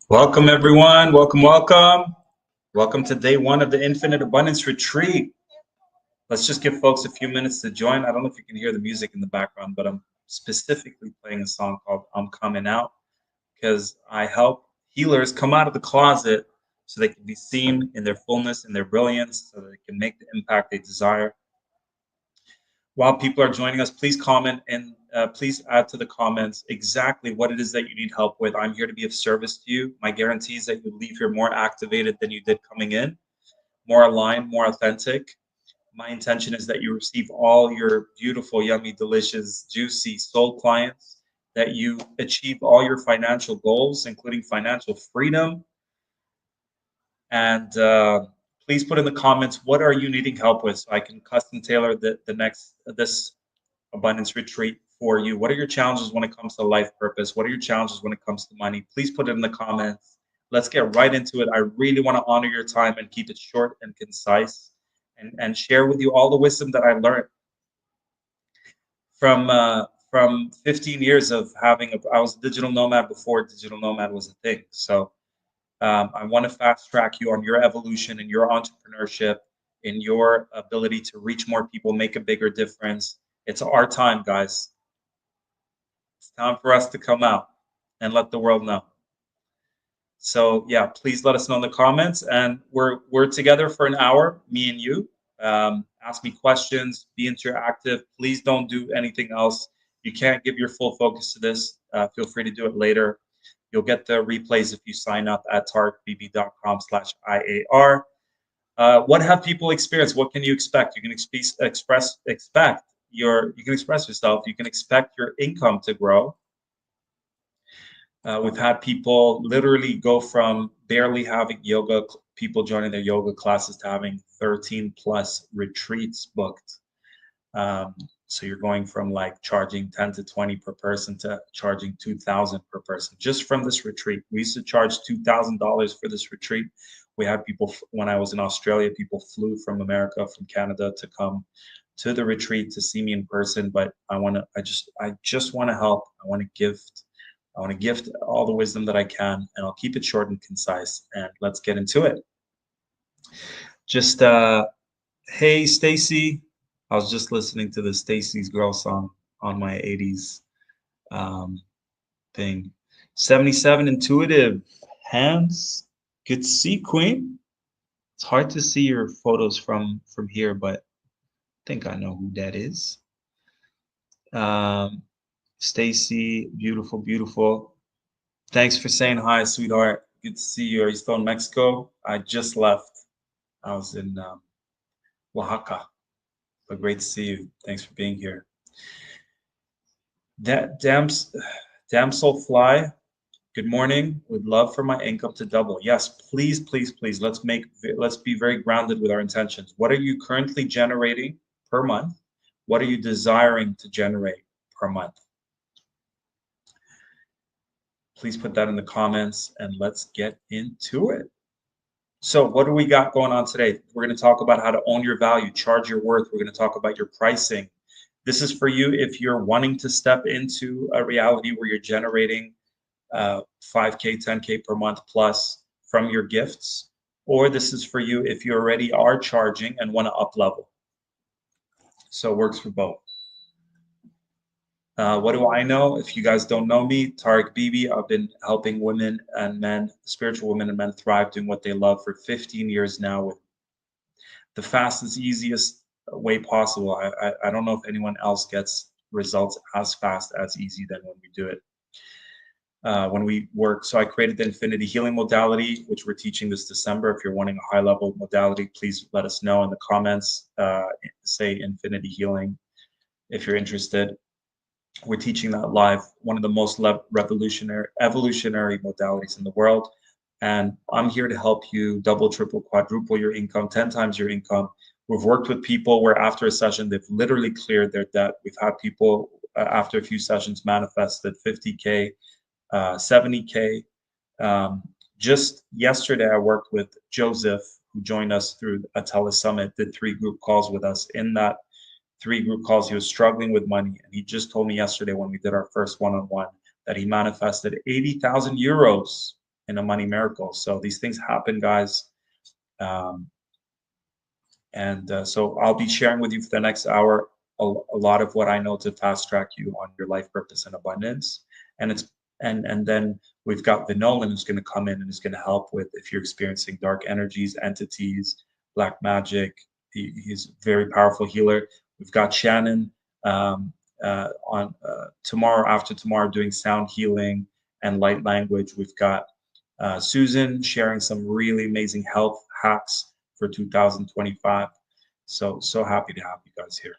Welcome, everyone. Welcome, welcome. Welcome to day one of the Infinite Abundance Retreat. Let's just give folks a few minutes to join. I don't know if you can hear the music in the background, but I'm specifically playing a song called I'm Coming Out because I help healers come out of the closet so they can be seen in their fullness, in their brilliance, so that they can make the impact they desire. While people are joining us, please comment and please add to the comments exactly what it is that you need help with. I'm here to be of service to you. My guarantee is that you leave here more activated than you did coming in, more aligned, more authentic. My intention is that you receive all your beautiful, yummy, delicious, juicy soul clients, that you achieve all your financial goals, including financial freedom. And please put in the comments, what are you needing help with, so I can custom tailor this abundance retreat for you. What are your challenges when it comes to life purpose? What are your challenges when it comes to money? Please put it in the comments. Let's get right into it. I really want to honor your time and keep it short and concise, and share with you all the wisdom that I learned from 15 years of I was a digital nomad before digital nomad was a thing. So I want to fast track you on your evolution and your entrepreneurship, in your ability to reach more people, make a bigger difference. It's our time, guys. It's time for us to come out and let the world know. So yeah, please let us know in the comments, and we're together for an hour, me and you. Ask me questions, be interactive. Please don't do anything else. You can't give your full focus to this. Feel free to do it later. You'll get the replays if you sign up at tarikbb.com/IAR. What have people experienced? What can you expect? You can express yourself. You can expect your income to grow. We've had people literally go from barely having yoga, people joining their yoga classes, to having 13 plus retreats booked. So you're going from like charging 10 to 20 per person to charging 2,000 per person just from this retreat. We used to charge $2,000 for this retreat. We had people, when I was in Australia, people flew from America, from Canada, to come to the retreat to see me in person. But I just want to help. I want to gift all the wisdom that I can, and I'll keep it short and concise. And let's get into it. Just hey, Stacy. I was just listening to the Stacy's Girl song on my 80s thing. 77 Intuitive Hands. Good to see, Queen. It's hard to see your photos from here, but I think I know who that is. Stacy, beautiful, beautiful. Thanks for saying hi, sweetheart. Good to see you. Are you still in Mexico? I just left. I was in Oaxaca. But great to see you. Thanks for being here. That Damsel Fly. Good morning. Would love for my income to double. Yes, please, please, please. Let's be very grounded with our intentions. What are you currently generating per month? What are you desiring to generate per month? Please put that in the comments, and let's get into it. So what do we got going on today? We're going to talk about how to own your value, charge your worth. We're going to talk about your pricing. This is for you if you're wanting to step into a reality where you're generating 5K, 10K per month plus from your gifts, or this is for you if you already are charging and want to up level. So it works for both. What do I know? If you guys don't know me, Tariq Bibi, I've been helping women and men, spiritual women and men, thrive doing what they love for 15 years now, with the fastest, easiest way possible. I don't know if anyone else gets results as fast, as easy than when we do it. When we work. So I created the Infinity Healing modality, which we're teaching this December. If you're wanting a high level modality, please let us know in the comments. Say Infinity Healing if you're interested. We're teaching that live, one of the most evolutionary modalities in the world. And I'm here to help you double, triple, quadruple your income, 10 times your income. We've worked with people where after a session, they've literally cleared their debt. We've had people after a few sessions manifested 50K, 70K. Just yesterday, I worked with Joseph, who joined us through a telesummit, did 3 group calls with us. In that 3 group calls, he was struggling with money, and he just told me yesterday when we did our first one-on-one that he manifested 80,000 euros in a money miracle. So these things happen, guys. Um, so I'll be sharing with you for the next hour a lot of what I know to fast track you on your life purpose and abundance. And it's and then we've got Vinolan who's going to come in and is going to help with if you're experiencing dark energies, entities, black magic. He's a very powerful healer. We've got Shannon on tomorrow, after tomorrow, doing sound healing and light language. We've got Susan sharing some really amazing health hacks for 2025. So happy to have you guys here.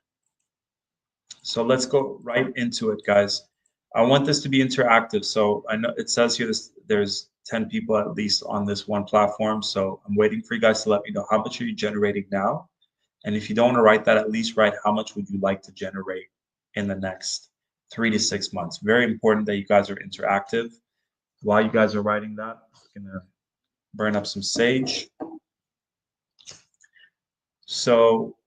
So let's go right into it, guys. I want this to be interactive. So I know it says here there's 10 people at least on this one platform. So I'm waiting for you guys to let me know how much are you generating now. And if you don't want to write that, at least write how much would you like to generate in the next 3 to 6 months. Very important that you guys are interactive. While you guys are writing that, I'm going to burn up some sage. So,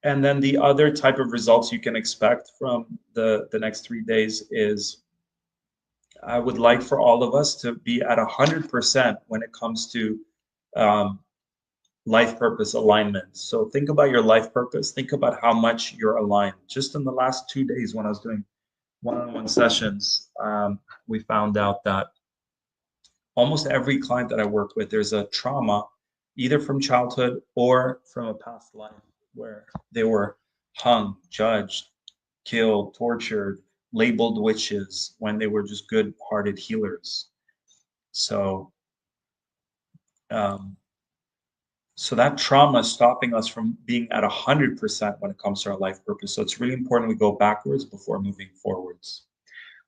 and then the other type of results you can expect from the next 3 days is I would like for all of us to be at 100% when it comes to life purpose alignment. So think about your life purpose. Think about how much you're aligned. Just in the last 2 days when I was doing one-on-one sessions, we found out that almost every client that I work with, there's a trauma either from childhood or from a past life where they were hung, judged, killed, tortured, labeled witches when they were just good-hearted healers. So, so that trauma is stopping us from being at 100% when it comes to our life purpose. So it's really important we go backwards before moving forwards.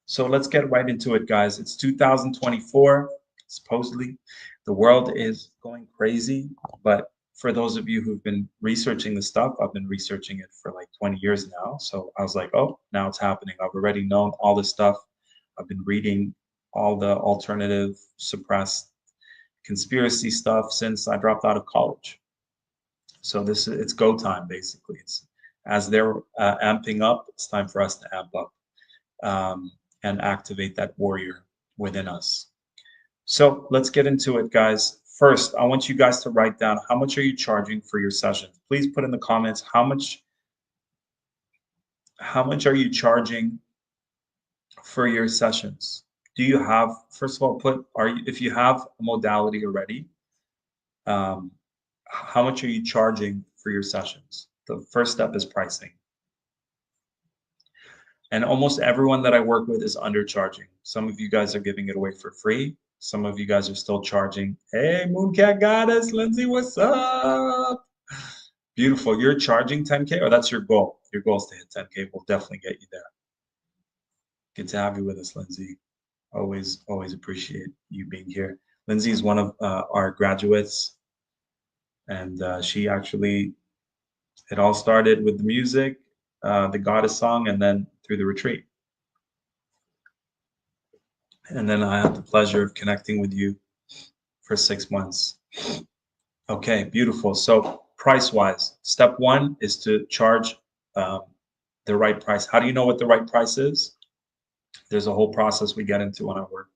So let's get right into it, guys. It's 2024. Supposedly, the world is going crazy, but for those of you who've been researching this stuff, I've been researching it for like 20 years now. So I was like, oh, now it's happening. I've already known all this stuff. I've been reading all the alternative, suppressed conspiracy stuff since I dropped out of college. So it's go time, basically. It's as they're amping up, it's time for us to amp up and activate that warrior within us. So let's get into it, guys. First, I want you guys to write down how much are you charging for your sessions. Please put in the comments how much are you charging for your sessions. Do you have, first of all, if you have a modality already, how much are you charging for your sessions? The first step is pricing. And almost everyone that I work with is undercharging. Some of you guys are giving it away for free. Some of you guys are still charging. Hey, Mooncat Goddess, Lindsay, what's up? Beautiful. You're charging 10K, or that's your goal? Your goal is to hit 10K. We'll definitely get you there. Good to have you with us, Lindsay. Always appreciate you being here. Lindsay is one of our graduates, and she actually, it all started with the music, the Goddess song, and then through the retreat. And then I had the pleasure of connecting with you for 6 months. Okay, beautiful. So price-wise, step one is to charge the right price. How do you know what the right price is? There's a whole process we get into when I work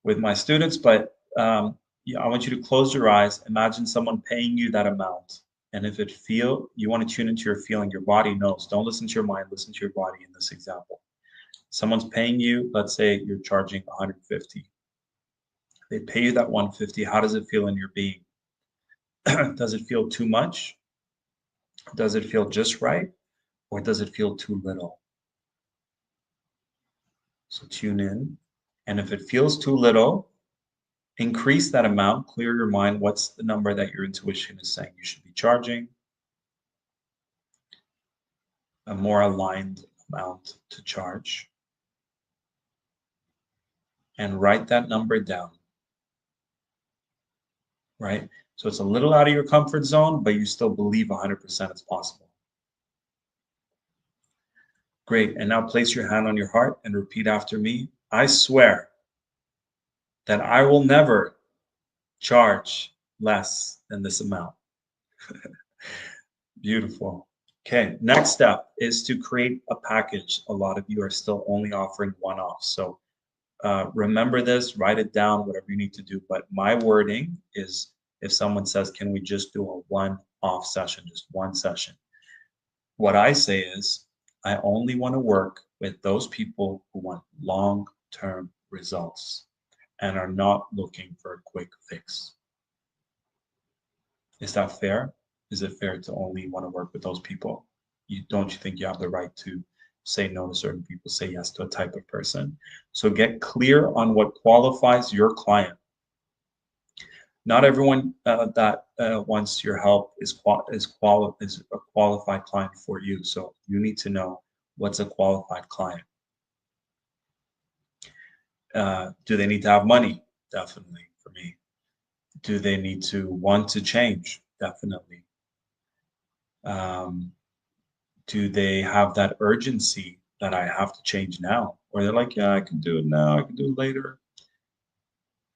with my students, but yeah, I want you to close your eyes. Imagine someone paying you that amount. And if you want to tune into your feeling, your body knows. Don't listen to your mind, listen to your body in this example. Someone's paying you, let's say you're charging 150. They pay you that 150. How does it feel in your being? Does it feel too much? Does it feel just right? Or does it feel too little? So tune in. And if it feels too little, increase that amount, clear your mind. What's the number that your intuition is saying you should be charging? A more aligned amount to charge. And write that number down. Right? So it's a little out of your comfort zone, but you still believe 100% it's possible. Great. And now place your hand on your heart and repeat after me. I swear that I will never charge less than this amount. Beautiful. Okay, next step is to create a package. A lot of you are still only offering one-off. So remember this, write it down, whatever you need to do. But my wording is if someone says, can we just do a one-off session, just one session? What I say is, I only want to work with those people who want long-term results and are not looking for a quick fix. Is that fair? Is it fair to only want to work with those people? Don't you think you have the right to say no to certain people, say yes to a type of person? So get clear on what qualifies your client. Not everyone that wants your help is a qualified client for you. So you need to know what's a qualified client. Do they need to have money? Definitely for me. Do they need to want to change? Definitely. Do they have that urgency that I have to change now? Or they're like, yeah, I can do it now, I can do it later,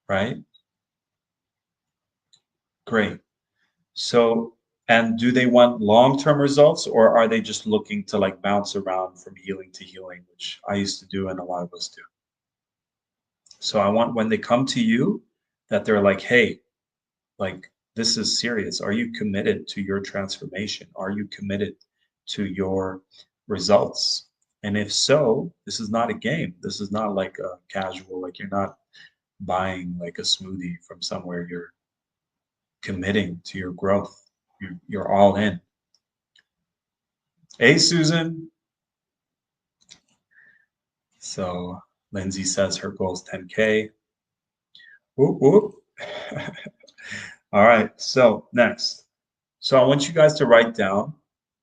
right? Great. So, and do they want long-term results or are they just looking to like bounce around from healing to healing, which I used to do and a lot of us do. So I want when they come to you that they're like, hey, like this is serious. Are you committed to your transformation? Are you committed to your results? And if so, this is not a game. This is not like a casual, like you're not buying like a smoothie from somewhere. You're committing to your growth. You're all in. Hey, Susan. So Lindsay says her goal is 10K. Whoop, whoop. All right, so next. So I want you guys to write down,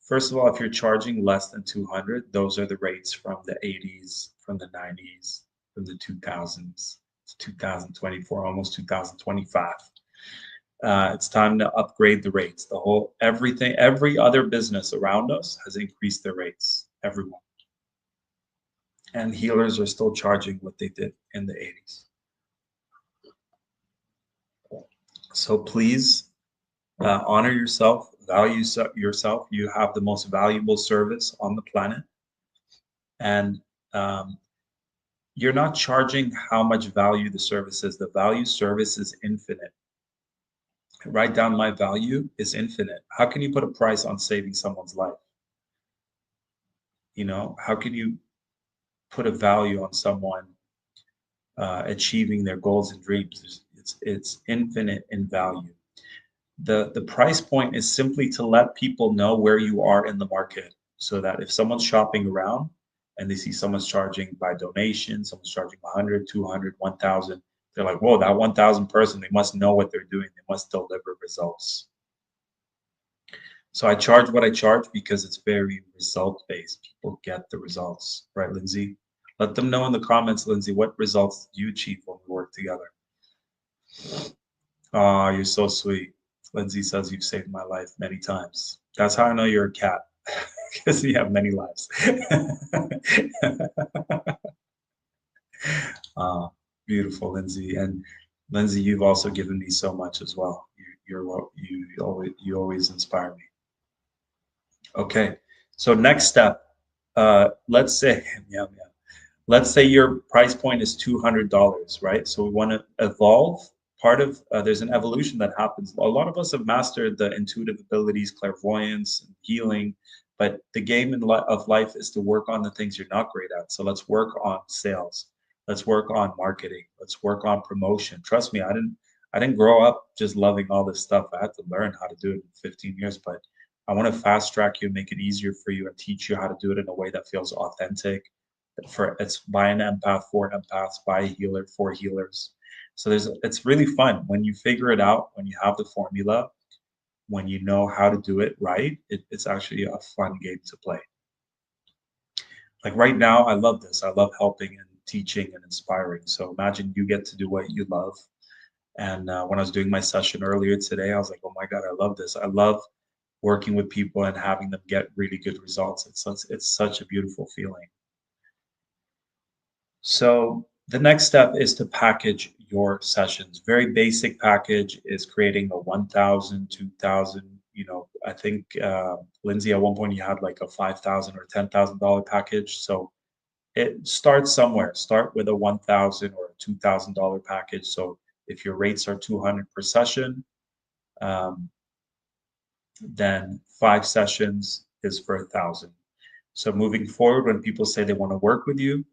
first of all, if you're charging less than 200, those are the rates from the 80s, from the 90s, from the 2000s, it's 2024, almost 2025. It's time to upgrade the rates. Everything, every other business around us has increased their rates, everyone. And healers are still charging what they did in the 80s. So please honor yourself, value yourself. You have the most valuable service on the planet. And you're not charging how much value the service is. The value service is infinite. Write down my value is infinite. How can you put a price on saving someone's life? You know, how can you put a value on someone achieving their goals and dreams? It's infinite in value. The price point is simply to let people know where you are in the market so that if someone's shopping around and they see someone's charging by donation, someone's charging 100, 200, 1,000, they're like, whoa, that 1,000 person, they must know what they're doing. They must deliver results. So I charge what I charge because it's very result based. People get the results, right, Lindsay? Let them know in the comments, Lindsay, what results did you achieve when we work together? Oh, you're so sweet. Lindsay says you've saved my life many times. That's how I know you're a cat, because you have many lives. uh, Beautiful, Lindsay. And Lindsay, you've also given me so much as well. You always inspire me. Okay, so next step. Let's say, yeah, yeah. Let's say your price point is $200, right? So we want to evolve. Part of there's an evolution that happens. A lot of us have mastered the intuitive abilities, clairvoyance, and healing, but the game of life is to work on the things you're not great at. So let's work on sales. Let's work on marketing. Let's work on promotion. Trust me, I didn't grow up just loving all this stuff. I had to learn how to do it in 15 years, but I want to fast track you, make it easier for you, and teach you how to do it in a way that feels authentic. It's by an empath for empaths, by a healer for healers. So it's really fun when you figure it out, when you have the formula, when you know how to do it right. It's actually a fun game to play. Like right now, I love this. I love helping and teaching and inspiring. So imagine you get to do what you love. And when I was doing my session earlier today, I was like, oh my God, I love this. I love working with people and having them get really good results. It's such a beautiful feeling. So the next step is to package your sessions. Very basic package is creating a 1,000, 2,000, I think Lindsay, at one point you had like a $5,000 or $10,000 package. So it starts somewhere. Start with a 1,000 or $2,000 package. So if your rates are 200 per session, um, then 5 sessions is for 1,000. So moving forward, when people say they want to work with you,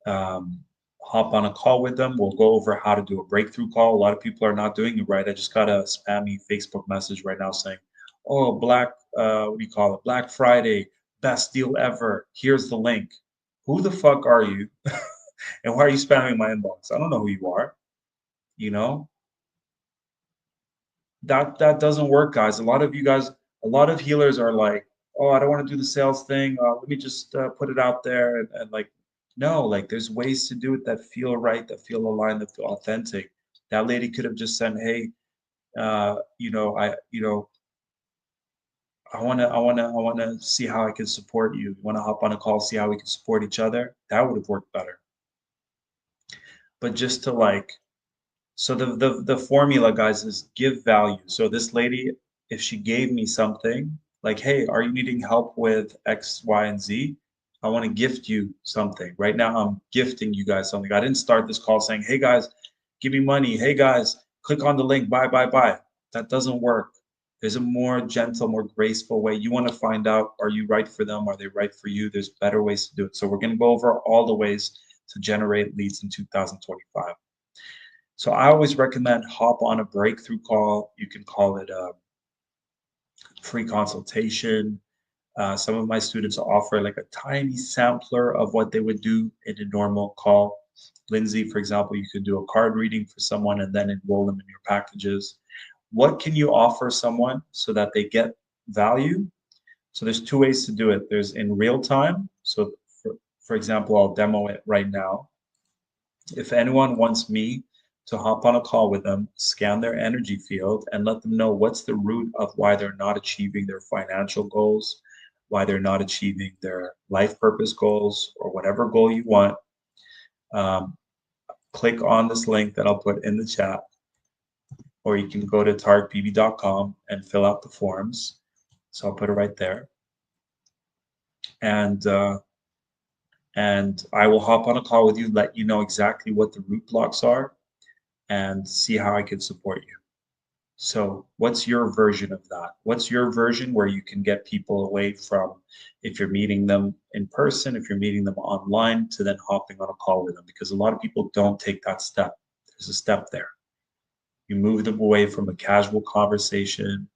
um, hop on a call with them. We'll go over how to do a breakthrough call. A lot of people are not doing it right. I just got a spammy Facebook message right now saying, "Oh, what do you call it? Black Friday, best deal ever. Here's the link." Who the fuck are you? And why are you spamming my inbox? I don't know who you are. You know that doesn't work, guys. A lot of healers are like, "Oh, I don't want to do the sales thing. Let me just put it out there." And like, no, like there's ways to do it that feel right, that feel aligned, that feel authentic. That lady could have just said, "Hey, I wanna see how I can support you. Want to hop on a call, see how we can support each other." That would have worked better. But just to like, so the formula, guys, is give value. So this lady, if she gave me something like, "Hey, are you needing help with X, Y, and Z? I want to gift you something." Right now, I'm gifting you guys something. I didn't start this call saying, "Hey guys, give me money. Hey guys, click on the link. Buy, buy, buy." That doesn't work. There's a more gentle, more graceful way. You want to find out, are you right for them? Are they right for you? There's better ways to do it. So we're going to go over all the ways to generate leads in 2025. So I always recommend hop on a breakthrough call. You can call it a free consultation. Some of my students offer like a tiny sampler of what they would do in a normal call. Lindsay, for example, you could do a card reading for someone and then enroll them in your packages. What can you offer someone so that they get value? So there's two ways to do it. There's in real time. So for example, I'll demo it right now. If anyone wants me to hop on a call with them, scan their energy field, and let them know what's the root of why they're not achieving their financial goals, why they're not achieving their life purpose goals, or whatever goal you want, um, click on this link that I'll put in the chat, or you can go to tarikbibi.com and fill out the forms. So I'll put it right there. And I will hop on a call with you, let you know exactly what the root blocks are, and see how I can support you. So what's your version of that? What's your version where you can get people away from, if you're meeting them in person, if you're meeting them online, to then hopping on a call with them? Because a lot of people don't take that step. There's a step there. You move them away from a casual conversation.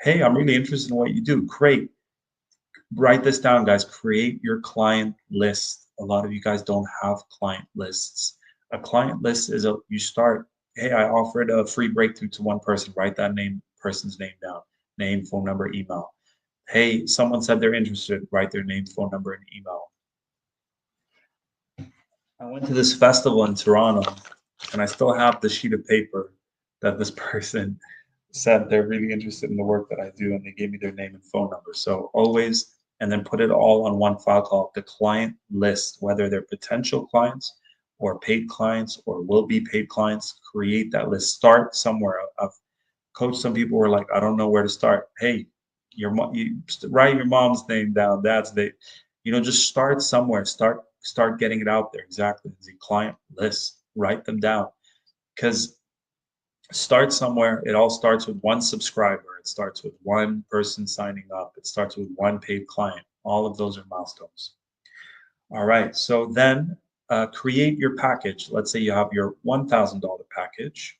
"Hey, I'm really interested in what you do." Great. Write this down, guys. Create your client list. A lot of you guys don't have client lists. A client list is you start, "Hey, I offered a free breakthrough to one person." Write that person's name down. Name, phone number, email. "Hey, someone said they're interested." Write their name, phone number, and email. I went to this festival in Toronto, and I still have the sheet of paper that this person said they're really interested in the work that I do, and they gave me their name and phone number. So always, and then put it all on one file called the client list, whether they're potential clients or paid clients or will be paid clients. Create that list. Start somewhere. I've coached some people who are like, "I don't know where to start." Hey, you write your mom's name down, dad's name. Just start somewhere. Start getting it out there. Exactly. The client list. Write them down, because start somewhere. It all starts with one subscriber. It starts with one person signing up. It starts with one paid client. All of those are milestones. All right. So then create your package. Let's say you have your $1,000 package,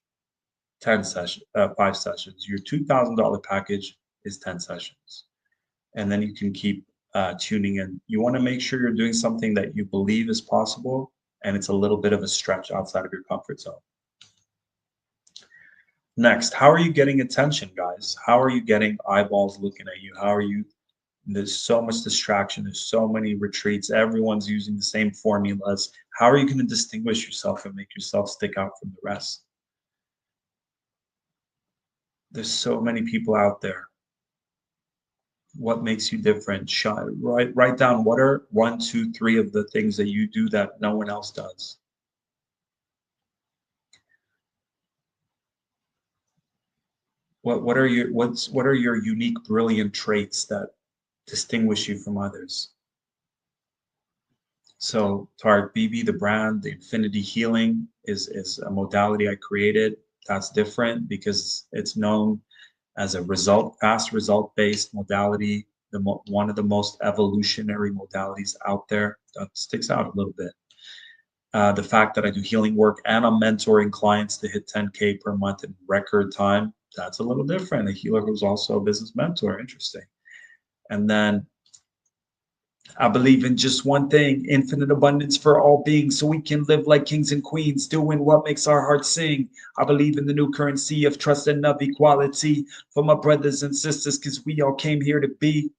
5 sessions. Your $2,000 package is 10 sessions. And then you can keep tuning in. You want to make sure you're doing something that you believe is possible, and it's a little bit of a stretch outside of your comfort zone. Next, how are you getting attention, guys? How are you getting eyeballs looking at you? There's so much distraction. There's so many retreats. Everyone's using the same formulas. How are you going to distinguish yourself and make yourself stick out from the rest? There's so many people out there. What makes you different? Write down what are 1, 2, 3 of the things that you do that no one else does. what are your unique, brilliant traits that distinguish you from others? So Tarek BB, the brand, the Infinity Healing is a modality I created. That's different because it's known as a fast result-based modality, one of the most evolutionary modalities out there. That sticks out a little bit. The fact that I do healing work and I'm mentoring clients to hit 10K per month in record time, that's a little different. A healer who's also a business mentor, interesting. And then I believe in just one thing, infinite abundance for all beings, so we can live like kings and queens, doing what makes our hearts sing. I believe in the new currency of trust and of equality for my brothers and sisters, because we all came here to be.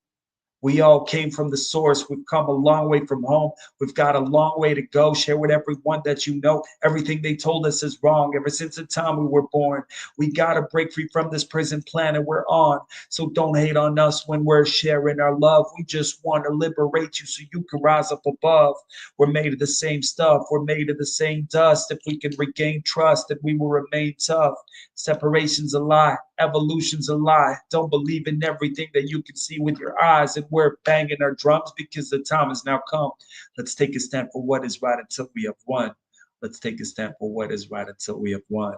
We all came from the source. We've come a long way from home. We've got a long way to go. Share with everyone that you know. Everything they told us is wrong ever since the time we were born. We got to break free from this prison planet we're on. So don't hate on us when we're sharing our love. We just want to liberate you so you can rise up above. We're made of the same stuff. We're made of the same dust. If we can regain trust, then we will remain tough. Separation's a lie. Evolution's a lie. Don't believe in everything that you can see with your eyes. And we're banging our drums because the time has now come. Let's take a stand for what is right until we have won. Let's take a stand for what is right until we have won.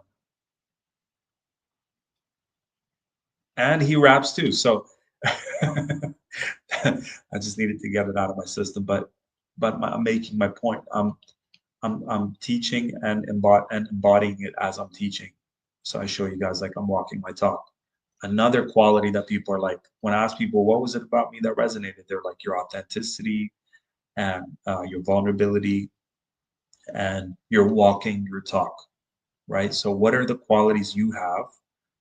And he raps too. So I just needed to get it out of my system. But I'm making my point. I'm teaching and embodying it as I'm teaching. So I show you guys like I'm walking my talk. Another quality that people are like, when I ask people, what was it about me that resonated? They're like, your authenticity and your vulnerability and your walking your talk, right? So what are the qualities you have?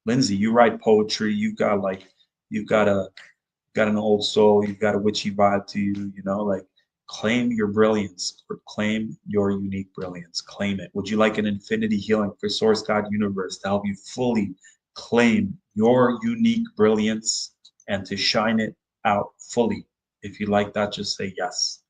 Lindsay, you write poetry. You've got an old soul. You've got a witchy vibe to you, like claim your brilliance or claim your unique brilliance. Claim it. Would you like an infinity healing for Source God Universe to help you fully claim your unique brilliance and to shine it out fully? If you like that, just say yes.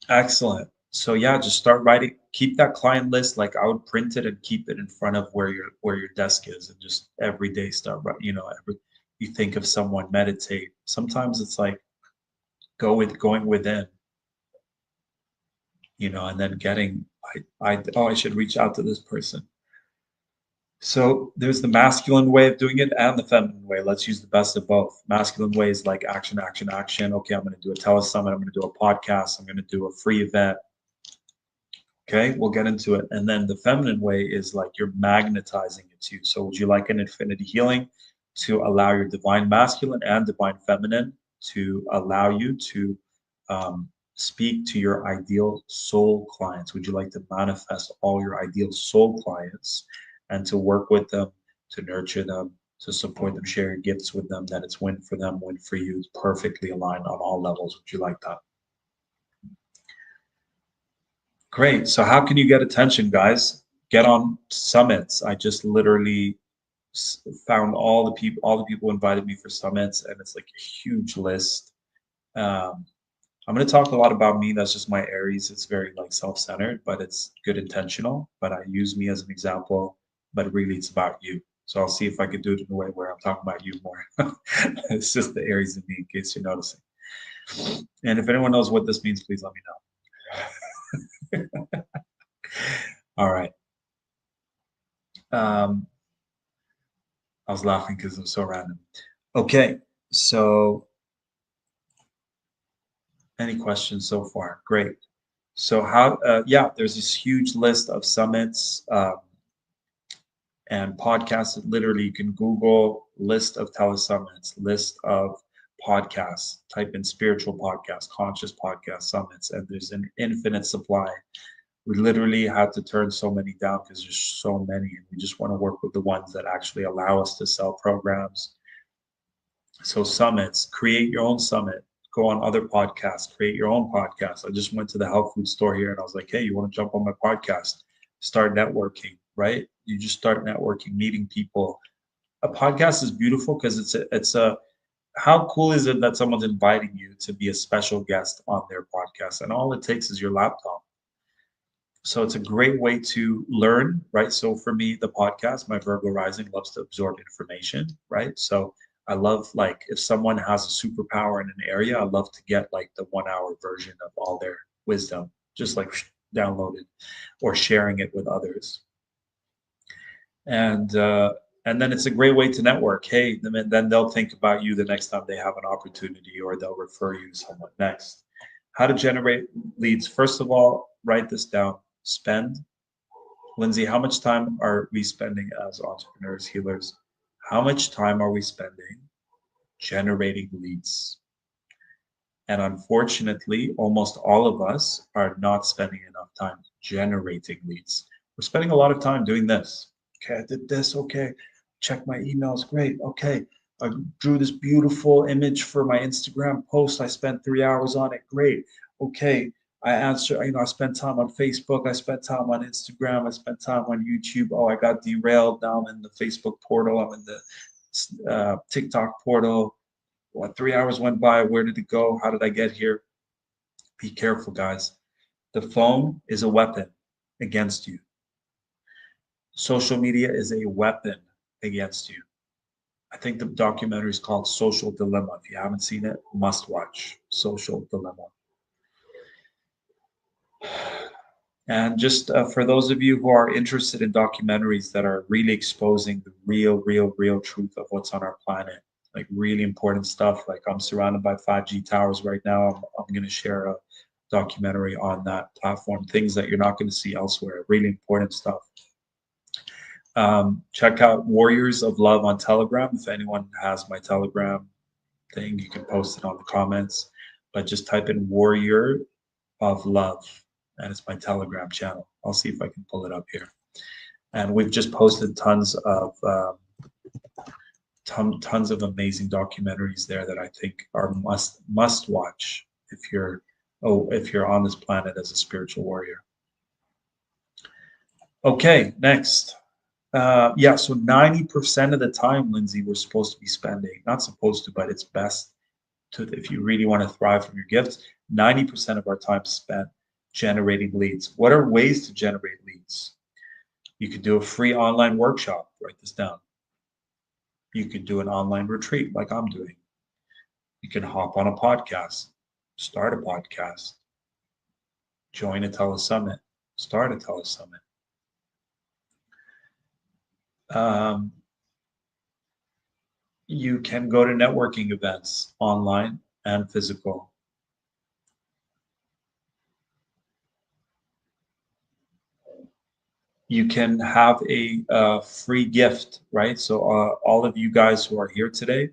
Excellent. So yeah, just start writing. Keep that client list. Like I would print it and keep it in front of where your desk is, and just every day start. You think of someone, meditate. Sometimes it's like going within, and then getting. I should reach out to this person. So there's the masculine way of doing it and the feminine way. Let's use the best of both. Masculine way is like action, action, action. Okay, I'm going to do a telesummit. I'm going to do a podcast. I'm going to do a free event. Okay, we'll get into it. And then the feminine way is like you're magnetizing it too. So would you like an infinity healing to allow your divine masculine and divine feminine to allow you to speak to your ideal soul clients? Would you like to manifest all your ideal soul clients and to work with them, to nurture them, to support them, share your gifts with them, that it's win for them, win for you, it's perfectly aligned on all levels? Would you like that? Great. So how can you get attention, guys? Get on summits. I just literally found all the people invited me for summits, and it's like a huge list. I'm going to talk a lot about me. That's just my Aries. It's very like self-centered, but it's good intentional. But I use me as an example, but really it's about you. So I'll see if I could do it in a way where I'm talking about you more. It's just the Aries in me, in case you're noticing. And if anyone knows what this means, please let me know. All right. I was laughing because it was so random. Okay, so any questions so far? Great. So yeah, there's this huge list of summits and podcasts. Literally, you can Google list of telesummits, list of podcasts, type in spiritual podcast, conscious podcast summits, and there's an infinite supply. We literally had to turn so many down because there's so many, and we just want to work with the ones that actually allow us to sell programs. So summits, create your own summit, go on other podcasts, create your own podcast. I just went to the health food store here and I was like, hey, you want to jump on my podcast? Start networking, right? You just start networking, meeting people. A podcast is beautiful because it's a how cool is it that someone's inviting you to be a special guest on their podcast? And all it takes is your laptop. So it's a great way to learn, right? So for me, the podcast, my Virgo rising loves to absorb information, right? So I love like if someone has a superpower in an area, I love to get like the 1 hour version of all their wisdom, just like downloaded or sharing it with others. And and then it's a great way to network. Hey, then they'll think about you the next time they have an opportunity, or they'll refer you to someone next. How to generate leads? First of all, write this down. Spend. Lindsay, how much time are we spending as entrepreneurs, healers? How much time are we spending generating leads? And unfortunately, almost all of us are not spending enough time generating leads. We're spending a lot of time doing this. Okay, I did this. Okay, check my emails. Great. Okay, I drew this beautiful image for my Instagram post. I spent 3 hours on it. Great. Okay, I answer. I spent time on Facebook. I spent time on Instagram. I spent time on YouTube. Oh, I got derailed. Now I'm in the Facebook portal. I'm in the TikTok portal. What, 3 hours went by? Where did it go? How did I get here? Be careful, guys. The phone is a weapon against you. Social media is a weapon against you. I think the documentary is called Social Dilemma. If you haven't seen it, must watch Social Dilemma. And just for those of you who are interested in documentaries that are really exposing the real truth of what's on our planet, like really important stuff, like I'm surrounded by 5G towers right now. I'm going to share a documentary on that platform, things that you're not going to see elsewhere, really important stuff. Check out Warriors of Love on Telegram. If anyone has my Telegram thing, you can post it on the comments, but just type in Warrior of Love, and it's my Telegram channel. I'll see if I can pull it up here. And we've just posted tons of amazing documentaries there that I think are must watch if you're on this planet as a spiritual warrior. Okay, next. Yeah, so 90% of the time, Lindsay, we're supposed to be spending, not supposed to, but it's best to, if you really want to thrive from your gifts, 90% of our time spent generating leads. What are ways to generate leads? You could do a free online workshop, write this down. You could do an online retreat like I'm doing. You can hop on a podcast, start a podcast, join a telesummit, start a telesummit. You can go to networking events online and physical. You can have a free gift, right? So all of you guys who are here today,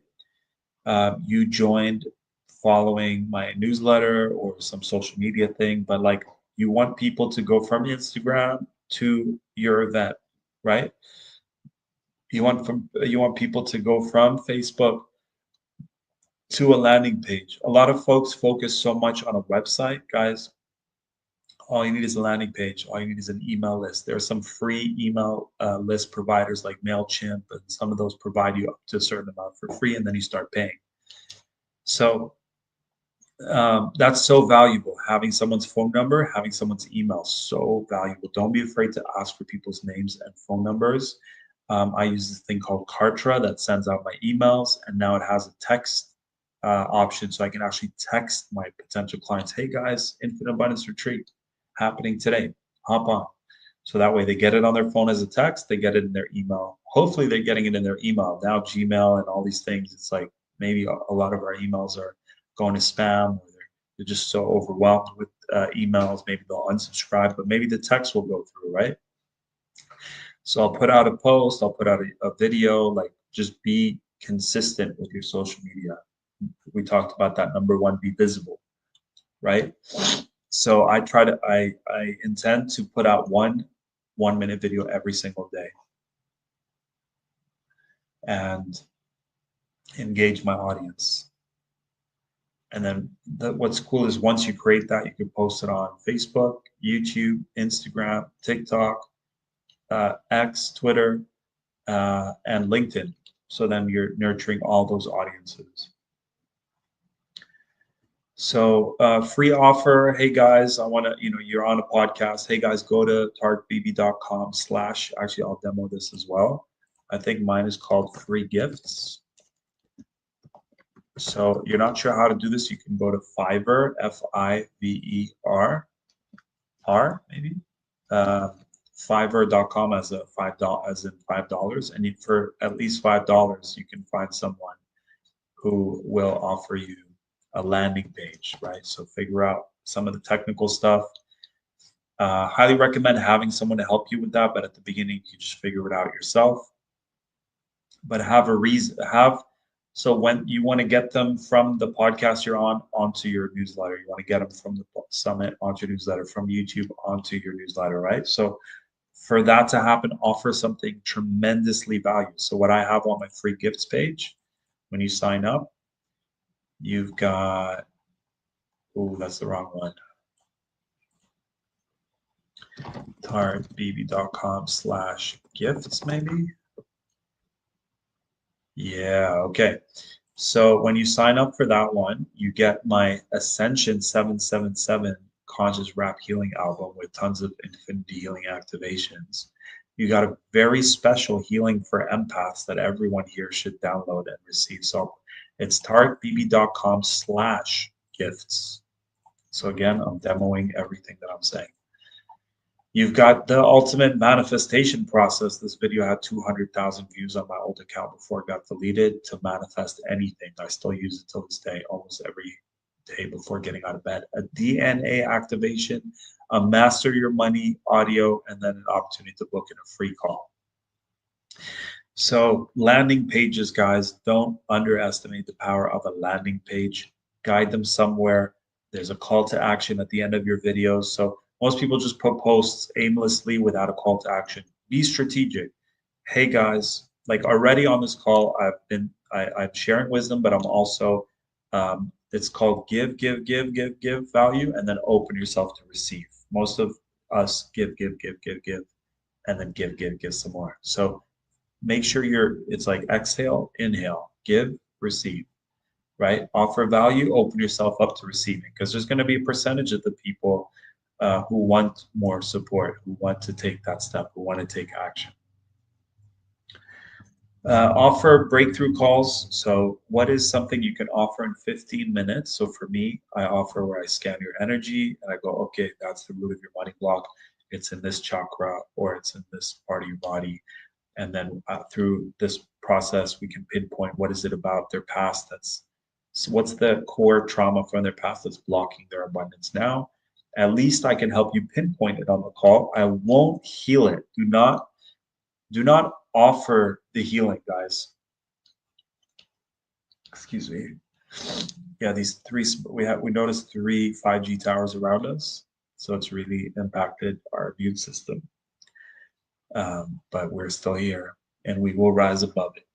you joined following my newsletter or some social media thing, but like you want people to go from Instagram to your event, right? You want people to go from Facebook to a landing page. A lot of folks focus so much on a website, guys. All you need is a landing page. All you need is an email list. There are some free email list providers like MailChimp, and some of those provide you up to a certain amount for free, and then you start paying. So that's so valuable. Having someone's phone number, having someone's email, so valuable. Don't be afraid to ask for people's names and phone numbers. I use this thing called Kartra that sends out my emails, and now it has a text option, so I can actually text my potential clients, "Hey guys, Infinite Abundance Retreat happening today. Hop on." So that way they get it on their phone as a text, they get it in their email. Hopefully they're getting it in their email. Now Gmail and all these things, it's like maybe a lot of our emails are going to spam, or they're just so overwhelmed with emails. Maybe they'll unsubscribe, but maybe the text will go through, right? So I'll put out a post, I'll put out a video, like just be consistent with your social media. We talked about that. Number one, be visible, right? So I intend to put out one minute video every single day and engage my audience. And then what's cool is once you create that, you can post it on Facebook, YouTube, Instagram, TikTok, X, Twitter, and LinkedIn. So then you're nurturing all those audiences. So free offer. Hey guys, I want to, you're on a podcast. Hey guys, go to tarkbb.com/, actually, I'll demo this as well. I think mine is called free gifts. So you're not sure how to do this, you can go to Fiverr, Fiver, maybe. Uh, Fiverr.com as a $5, as in $5, and for at least $5, you can find someone who will offer you a landing page, right? So figure out some of the technical stuff. Highly recommend having someone to help you with that, but at the beginning, you just figure it out yourself. But have a reason, so when you want to get them from the podcast you're on onto your newsletter, you want to get them from the summit onto your newsletter, from YouTube onto your newsletter, right? So for that to happen, offer something tremendously valuable. So what I have on my free gifts page, when you sign up, you've got, oh, that's the wrong one. tarkbb.com/gifts, maybe. Yeah, okay. So when you sign up for that one, you get my Ascension 777 Conscious Rap Healing album with tons of infinity healing activations. You got a very special healing for empaths that everyone here should download and receive. So it's tarkbb.com/gifts. So again, I'm demoing everything that I'm saying. You've got the ultimate manifestation process. This video had 200,000 views on my old account before it got deleted, to manifest anything. I still use it till this day, almost every day before getting out of bed. A DNA activation, a master your money audio, and then an opportunity to book in a free call. So landing pages, guys, don't underestimate the power of a landing page. Guide them somewhere. There's a call to action at the end of your videos. So most people just put posts aimlessly without a call to action. Be strategic. Hey guys, like already on this call, I'm sharing wisdom, but I'm also it's called give value, and then open yourself to receive. Most of us give, and then give some more. So make sure it's like exhale, inhale, give, receive, right? Offer value, open yourself up to receiving, because there's going to be a percentage of the people who want more support, who want to take that step, who want to take action. Offer breakthrough calls. So what is something you can offer in 15 minutes? So for me, I offer where I scan your energy and I go, okay, that's the root of your money block. It's in this chakra, or it's in this part of your body. And then through this process, we can pinpoint what is it about their past so what's the core trauma from their past that's blocking their abundance now. At least I can help you pinpoint it on the call. I won't heal it. Do not offer the healing, guys. Excuse me. Yeah, these three, we noticed 3 5G towers around us, so it's really impacted our immune system. But we're still here, and we will rise above it.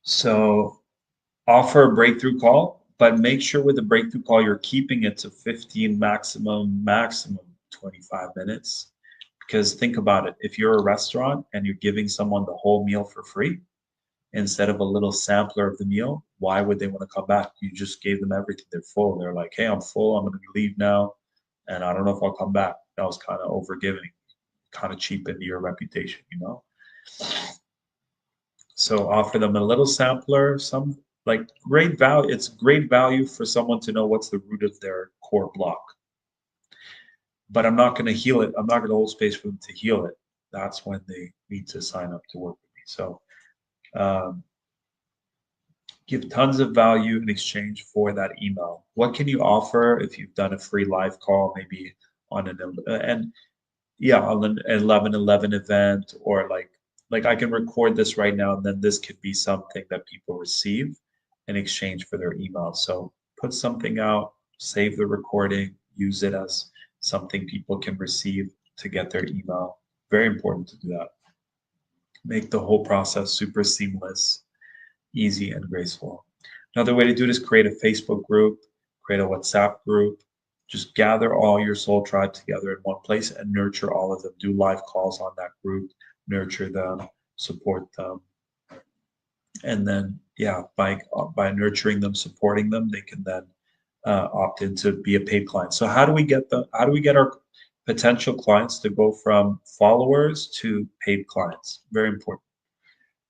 So offer a breakthrough call, but make sure with the breakthrough call, you're keeping it to 15, maximum 25 minutes. Because think about it, if you're a restaurant and you're giving someone the whole meal for free instead of a little sampler of the meal, why would they want to come back? You just gave them everything. They're full. They're like, hey, I'm full. I'm going to leave now, and I don't know if I'll come back. That was kind of overgiving, kind of cheapened your reputation, you know? So offer them a little sampler, some like great value. It's great value for someone to know what's the root of their core block. But I'm not going to heal it. I'm not going to hold space for them to heal it. That's when they need to sign up to work with me. So give tons of value in exchange for that email. What can you offer if you've done a free live call, maybe on an 11/11 event, or like I can record this right now, and then this could be something that people receive in exchange for their email. So put something out, save the recording, use it as something people can receive to get their email. Very important to do that. Make the whole process super seamless, easy, and graceful. Another way to do it is create a Facebook group, create a WhatsApp group. Just gather all your soul tribe together in one place and nurture all of them. Do live calls on that group, nurture them, support them. And then, yeah, by nurturing them, supporting them, they can then opt in to be a paid client. So how do we get our potential clients to go from followers to paid clients? Very important.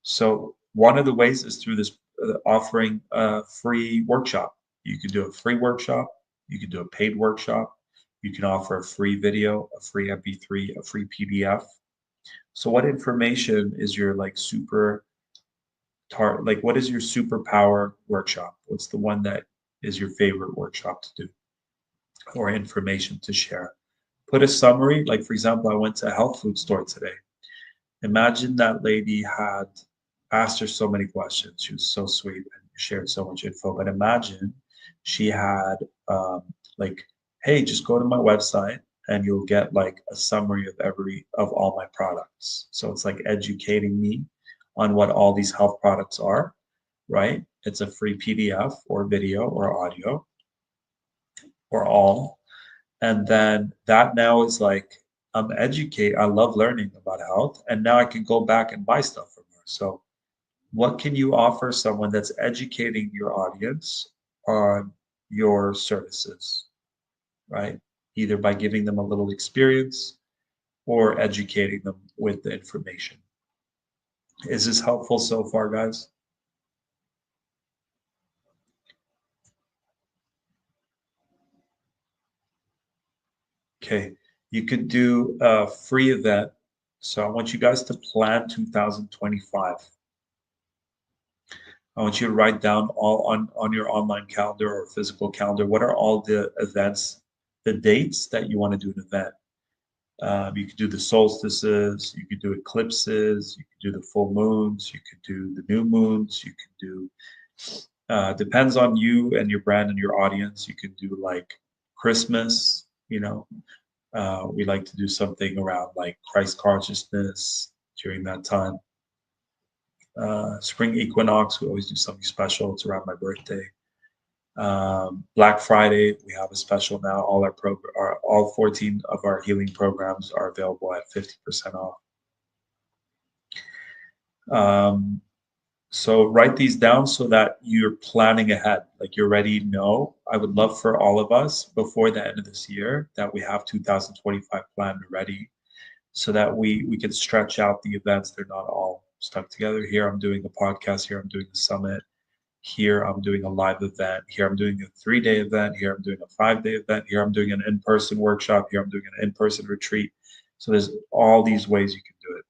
So one of the ways is through this offering a free workshop. You can do a free workshop. You can do a paid workshop. You can offer a free video, a free MP3, a free PDF. So what information is your like like what is your superpower workshop? What's the one that is your favorite workshop to do or information to share? Put a summary, like for example, I went to a health food store today. Imagine that lady had asked her so many questions. She was so sweet and shared so much info. But imagine she had like, hey, just go to my website and you'll get like a summary of all my products. So it's like educating me on what all these health products are, right? It's a free PDF or video or audio or all. And then that now is like I love learning about health, and now I can go back and buy stuff from her. So what can you offer someone that's educating your audience on your services, right? Either by giving them a little experience or educating them with the information. Is this helpful so far, guys? Okay, you could do a free event. So I want you guys to plan 2025. I want you to write down all on your online calendar or physical calendar. What are all the events, the dates that you want to do an event? You could do the solstices, you could do eclipses, you could do the full moons, you could do the new moons, you could do, depends on you and your brand and your audience. You could do like Christmas, you know. We like to do something around like Christ consciousness during that time. Spring equinox, we always do something special. It's around my birthday. Black Friday, we have a special now. All 14 of our healing programs are available at 50% off. Um, so write these down so that you're planning ahead, like you already know. I would love for all of us before the end of this year that we have 2025 planned ready so that we can stretch out the events. They're not all stuck together. Here I'm doing a podcast, here I'm doing a summit, here I'm doing a live event, here I'm doing a 3-day event, here I'm doing a 5-day event, here I'm doing an in-person workshop, here I'm doing an in-person retreat. So there's all these ways you can do it.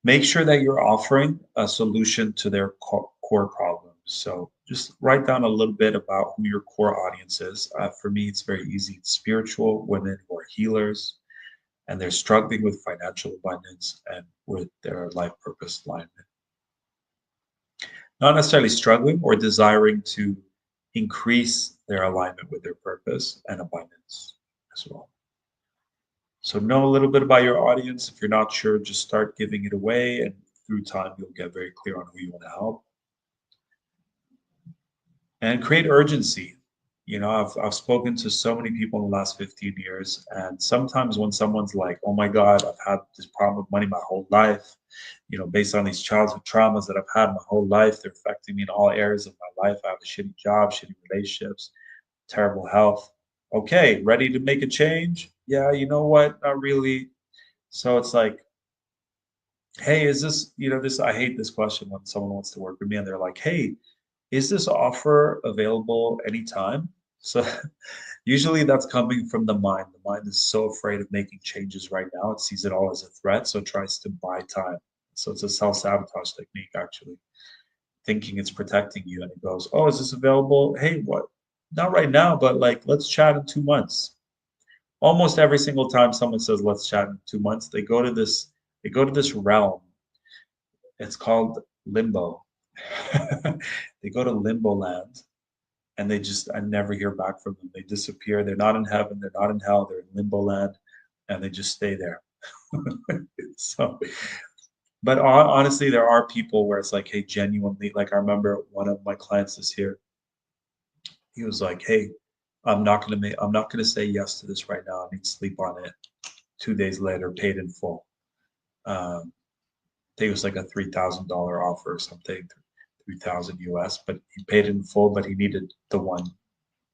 Make sure that you're offering a solution to their core problems. So just write down a little bit about who your core audience is. For me, it's very easy. It's spiritual women who are healers, and they're struggling with financial abundance and with their life purpose alignment. Not necessarily struggling or desiring to increase their alignment with their purpose and abundance as well. So know a little bit about your audience. If you're not sure, just start giving it away, and through time, you'll get very clear on who you want to help. And create urgency. I've spoken to so many people in the last 15 years, and sometimes when someone's like, "Oh my God, I've had this problem with money my whole life," based on these childhood traumas that I've had my whole life, they're affecting me in all areas of my life. I have a shitty job, shitty relationships, terrible health. Okay, ready to make a change? Yeah, you know what? Not really. So it's like, hey, is this, this, I hate this question when someone wants to work with me and they're like, hey, is this offer available anytime? So usually that's coming from the mind. The mind is so afraid of making changes right now. It sees it all as a threat, so it tries to buy time. So it's a self-sabotage technique, actually, thinking it's protecting you. And it goes, oh, is this available? Hey, what? Not right now, but like, let's chat in 2 months. Almost every single time someone says, let's chat in 2 months, they go to this realm. It's called limbo. They go to limbo land and I never hear back from them. They disappear. They're not in heaven. They're not in hell. They're in limbo land, and they just stay there. So, but honestly, there are people where it's like, hey, genuinely, like I remember one of my clients this year. He was like, hey, I'm not gonna say yes to this right now. I need to sleep on it. 2 days later, paid in full. Um, think it was like a $3,000 offer or something, 3,000 US, but he paid in full, but he needed the one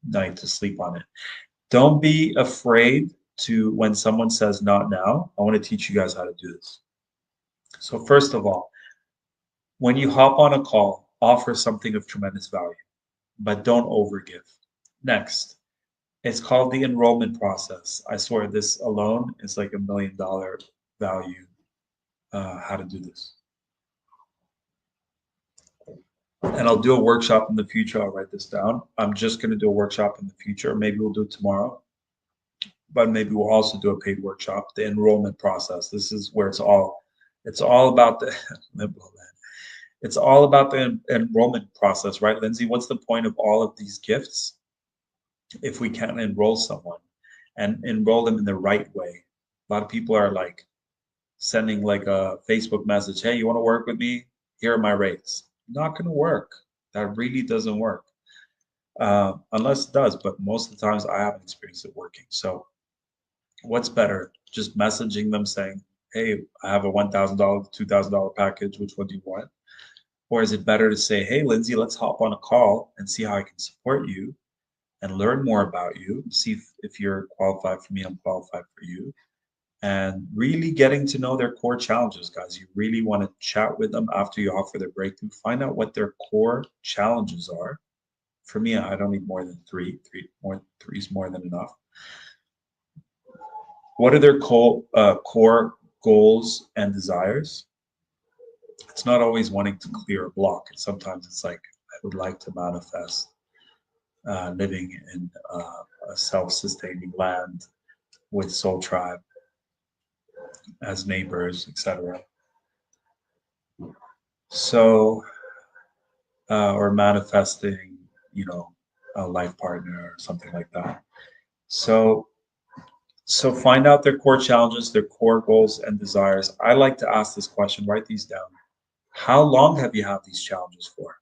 night to sleep on it. Don't be afraid to, when someone says not now, I want to teach you guys how to do this. So first of all, when you hop on a call, offer something of tremendous value, but don't overgive. Next, it's called the enrollment process. I swear this alone is like $1 million value, how to do this. And I'll do a workshop in the future. I'll write this down. I'm just going to do a workshop in the future. Maybe we'll do it tomorrow, but maybe we'll also do a paid workshop, the enrollment process. This is where it's all about the, it's all about the enrollment process, right, Lindsay? What's the point of all of these gifts if we can't enroll someone and enroll them in the right way? A lot of people are like sending like a Facebook message, hey, you want to work with me? Here are my rates. Not going to work. That really doesn't work. Unless it does, but most of the times I haven't experienced it working. So what's better? Just messaging them saying, hey, I have a $1,000, $2,000 package. Which one do you want? Or is it better to say, hey, Lindsay, let's hop on a call and see how I can support you and learn more about you, see if you're qualified for me, I'm qualified for you, and really getting to know their core challenges, guys. You really want to chat with them after you offer their breakthrough, find out what their core challenges are. For me, I don't need more than three. Three is more than enough. What are their core goals and desires? It's not always wanting to clear a block. Sometimes it's like, I would like to manifest living in a self-sustaining land with Soul Tribe as neighbors, etc. So, or manifesting, a life partner or something like that. So find out their core challenges, their core goals and desires. I like to ask this question, write these down. How long have you had these challenges for?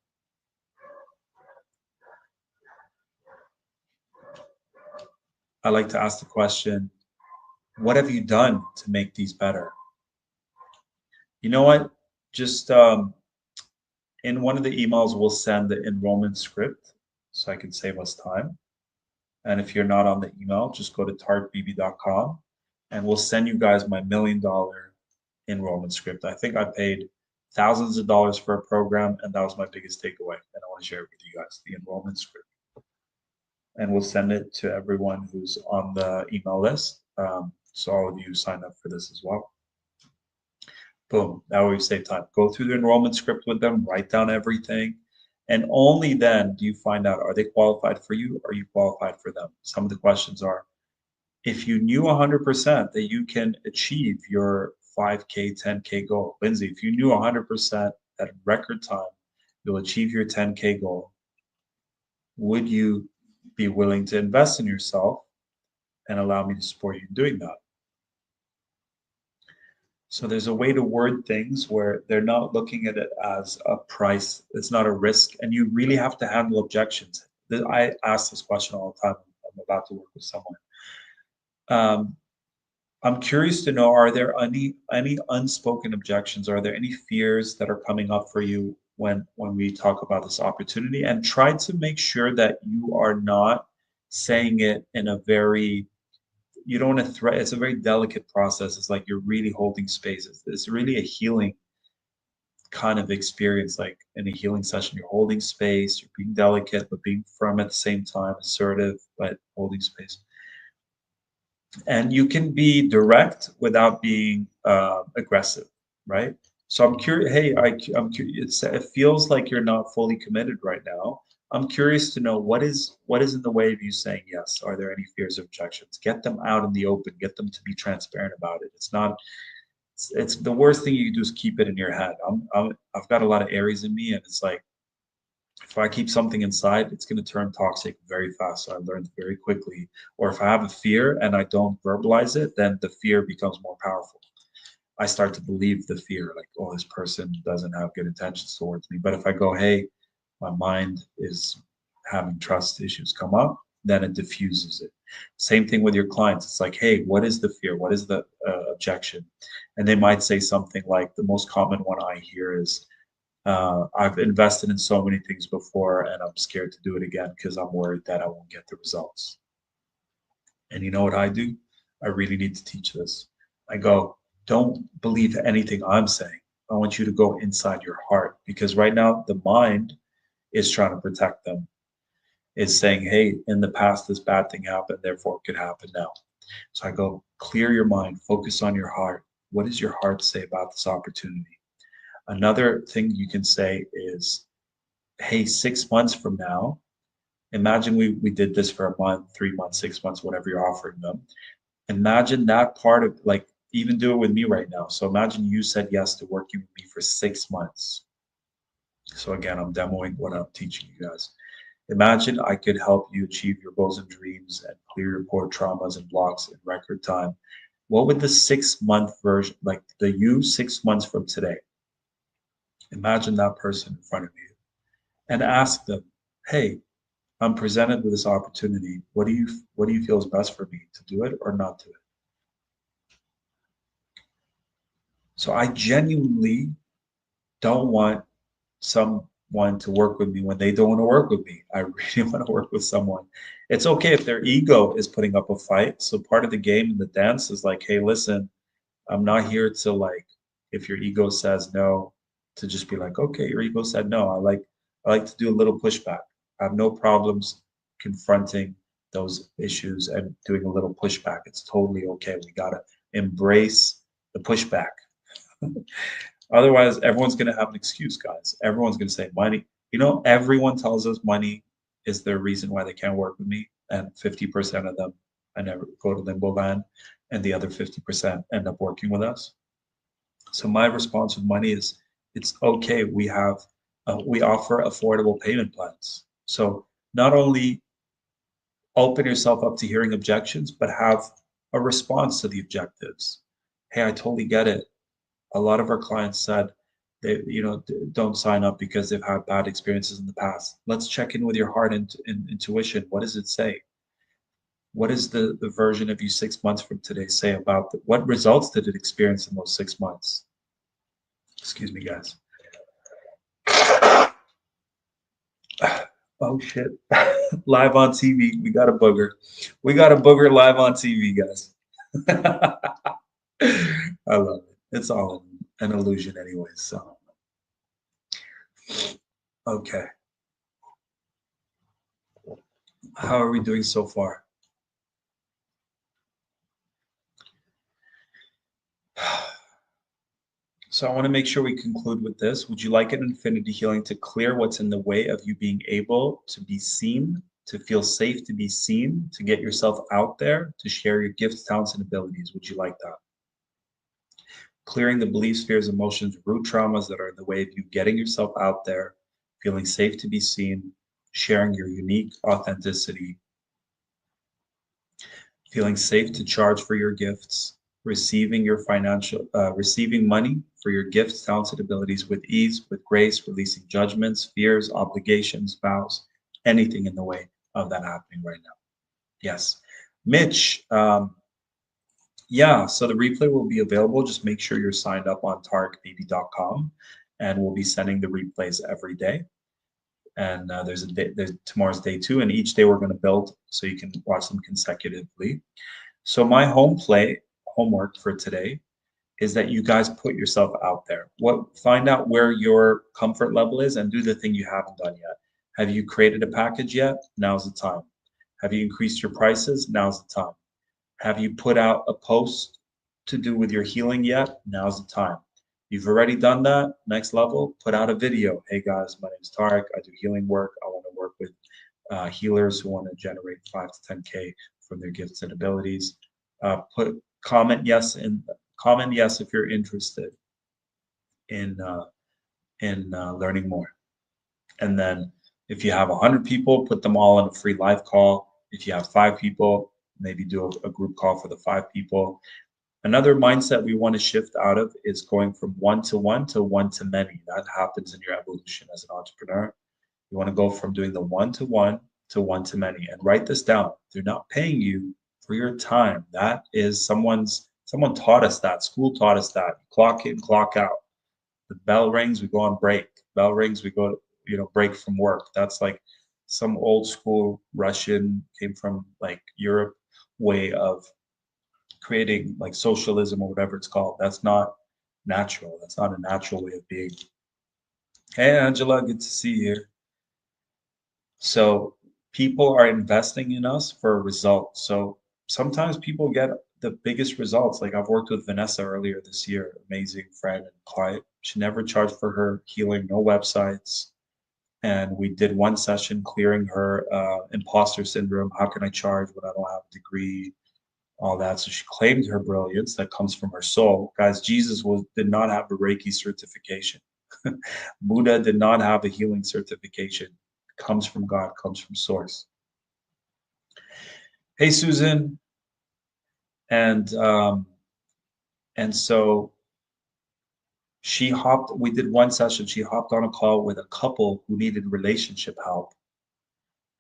I like to ask the question, what have you done to make these better? You know what? Just in one of the emails, we'll send the enrollment script so I can save us time. And if you're not on the email, just go to tarkbb.com and we'll send you guys my $1 million enrollment script. I think I paid thousands of dollars for a program, and that was my biggest takeaway. And I want to share it with you guys, the enrollment script. And we'll send it to everyone who's on the email list. So all of you sign up for this as well. Boom, that way we save time. Go through the enrollment script with them, write down everything. And only then do you find out, are they qualified for you? Or are you qualified for them? Some of the questions are, if you knew 100% that you can achieve your 5K, 10K goal, Lindsay, if you knew 100% that in record time, you'll achieve your 10K goal, would you be willing to invest in yourself and allow me to support you in doing that? So there's a way to word things where they're not looking at it as a price. It's not a risk. And you really have to handle objections. I ask this question all the time. I'm about to work with someone. I'm curious to know, are there any unspoken objections? Are there any fears that are coming up for you when we talk about this opportunity? And try to make sure that you are not saying it in a very, you don't want to threat. It's a very delicate process. It's like you're really holding space. It's really a healing kind of experience. Like in a healing session, you're holding space, you're being delicate, but being firm at the same time, assertive, but holding space. And you can be direct without being aggressive, right? So I'm curious. Hey, I'm curious. It feels like you're not fully committed right now. I'm curious to know what is in the way of you saying yes. Are there any fears or objections? Get them out in the open. Get them to be transparent about it. It's not. It's the worst thing you can do is keep it in your head. I've got a lot of Aries in me, and it's like if I keep something inside, it's going to turn toxic very fast. So I learned very quickly. Or if I have a fear and I don't verbalize it, then the fear becomes more powerful. I start to believe the fear, like, oh, this person doesn't have good intentions towards me. But if I go, hey, my mind is having trust issues come up, then it diffuses it. Same thing with your clients. It's like, hey, what is the fear? What is the objection? And they might say something like, the most common one I hear is, I've invested in so many things before and I'm scared to do it again because I'm worried that I won't get the results. And you know what I do? I really need to teach this. I go, don't believe anything I'm saying. I want you to go inside your heart, because right now the mind is trying to protect them. It's saying, hey, in the past this bad thing happened, therefore it could happen now. So I go, clear your mind, focus on your heart. What does your heart say about this opportunity? Another thing you can say is, hey, 6 months from now, imagine we did this for a month, 3 months, 6 months, whatever you're offering them. Imagine that part of, like, even do it with me right now. So imagine you said yes to working with me for 6 months. So again, I'm demoing what I'm teaching you guys. Imagine I could help you achieve your goals and dreams and clear your core traumas and blocks in record time. What would the 6 month version, like the you 6 months from today, imagine that person in front of you and ask them, hey, I'm presented with this opportunity. What do you feel is best for me, to do it or not do it? So I genuinely don't want someone to work with me when they don't want to work with me. I really want to work with someone. It's okay if their ego is putting up a fight. So part of the game and the dance is like, hey, listen, I'm not here to, like, if your ego says no, to just be like, okay, your ego said no. I like to do a little pushback. I have no problems confronting those issues and doing a little pushback. It's totally okay. We gotta embrace the pushback. Otherwise, everyone's going to have an excuse, guys. Everyone's going to say money. Everyone tells us money is the reason why they can't work with me. And 50% of them, I never go to limbo land. And the other 50% end up working with us. So my response with money is, it's okay. We offer affordable payment plans. So not only open yourself up to hearing objections, but have a response to the objectives. Hey, I totally get it. A lot of our clients said they, don't sign up because they've had bad experiences in the past. Let's check in with your heart and intuition. What does it say? What is the version of you 6 months from today say about what results did it experience in those 6 months? Excuse me, guys. Oh shit. Live on TV. We got a booger. We got a booger live on TV, guys. I love it. It's all an illusion anyways. So, okay. How are we doing so far? So I want to make sure we conclude with this. Would you like an infinity healing to clear what's in the way of you being able to be seen, to feel safe to be seen, to get yourself out there, to share your gifts, talents, and abilities? Would you like that? Clearing the beliefs, fears, emotions, root traumas that are in the way of you getting yourself out there, feeling safe to be seen, sharing your unique authenticity, feeling safe to charge for your gifts, receiving money for your gifts, talents, and abilities with ease, with grace, releasing judgments, fears, obligations, vows, anything in the way of that happening right now. Yes. Mitch, yeah, so the replay will be available. Just make sure you're signed up on tarikbibi.com, and we'll be sending the replays every day. And there's tomorrow's day 2, and each day we're going to build so you can watch them consecutively. So my homework for today is that you guys put yourself out there. Find out where your comfort level is and do the thing you haven't done yet. Have you created a package yet? Now's the time. Have you increased your prices? Now's the time. Have you put out a post to do with your healing yet? Now's the time. You've already done that. Next level, put out a video. Hey guys, my name is Tarik. I do healing work. I want to work with healers who want to generate 5 to 10K from their gifts and abilities. Comment yes if you're interested in learning more. And then if you have 100 people, put them all on a free live call. If you have 5 people, maybe do a group call for the 5 people. Another mindset we want to shift out of is going from one-to-one to one-to-many. That happens in your evolution as an entrepreneur. You want to go from doing the one-to-one to one-to-many. And write this down. They're not paying you for your time. That is someone taught us that. School taught us that. Clock in, clock out. The bell rings, we go on break. Bell rings, we go, break from work. That's like some old school Russian, came from like Europe way of creating like socialism or whatever it's called. That's not natural. That's not a natural way of being. Hey, Angela, good to see you here. So people are investing in us for a result. So sometimes people get the biggest results. Like I've worked with Vanessa earlier this year, amazing friend and client. She never charged for her healing, no websites. And we did one session clearing her imposter syndrome. How can I charge when I don't have a degree? All that. So she claimed her brilliance that comes from her soul. Guys, Jesus did not have a Reiki certification. Buddha did not have a healing certification. It comes from God, comes from source. Hey, Susan. And so we did one session, she hopped on a call with a couple who needed relationship help.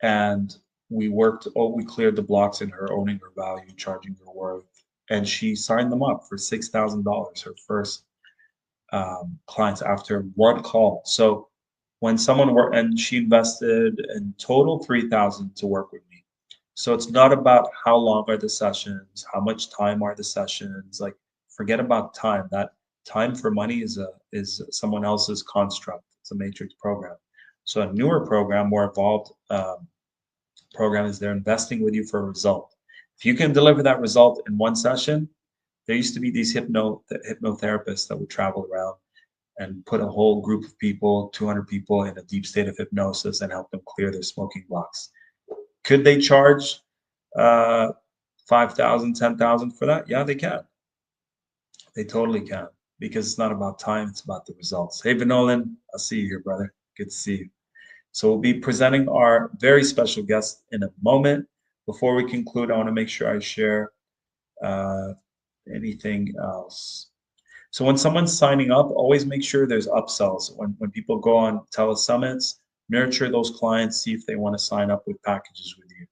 And we cleared the blocks in her owning her value, charging her worth. And she signed them up for $6,000, her first clients after one call. So when someone worked, and she invested in total 3,000 to work with me. So it's not about how long are the sessions, how much time are the sessions. Like forget about time. That time for money is someone else's construct. It's a matrix program. So a newer program, more evolved program is they're investing with you for a result. If you can deliver that result in one session, there used to be these hypnotherapists that would travel around and put a whole group of people, 200 people, in a deep state of hypnosis and help them clear their smoking blocks. Could they charge 5,000, 10,000 for that? Yeah, they can. They totally can, because it's not about time, it's about the results. Hey, Vinolan, I'll see you here, brother. Good to see you. So we'll be presenting our very special guest in a moment. Before we conclude, I want to make sure I share anything else. So when someone's signing up, always make sure there's upsells. When people go on telesummits, nurture those clients, see if they want to sign up with packages with you.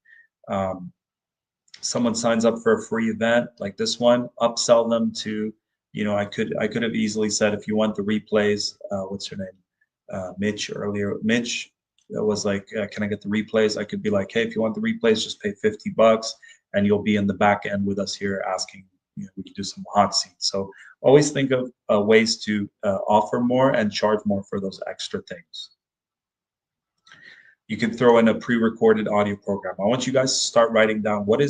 Someone signs up for a free event like this one, upsell them to, I could have easily said, if you want the replays, what's her name? Mitch earlier. Mitch was like, can I get the replays? I could be like, hey, if you want the replays, just pay $50 and you'll be in the back end with us here asking, we can do some hot seats. So always think of ways to offer more and charge more for those extra things. You can throw in a pre-recorded audio program. I want you guys to start writing down what are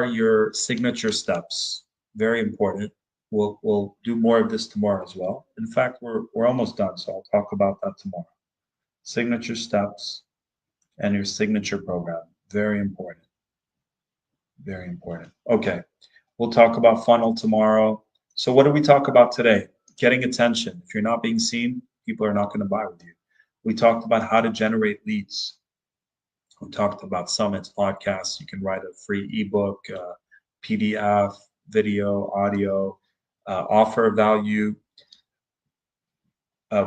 your signature steps. Very important. We'll do more of this tomorrow as well. In fact, we're almost done, so I'll talk about that tomorrow. Signature steps and your signature program. Very important. Very important. Okay. We'll talk about funnel tomorrow. So what did we talk about today? Getting attention. If you're not being seen, people are not going to buy with you. We talked about how to generate leads. We talked about summits, podcasts. You can write a free ebook, PDF, video, audio, offer value.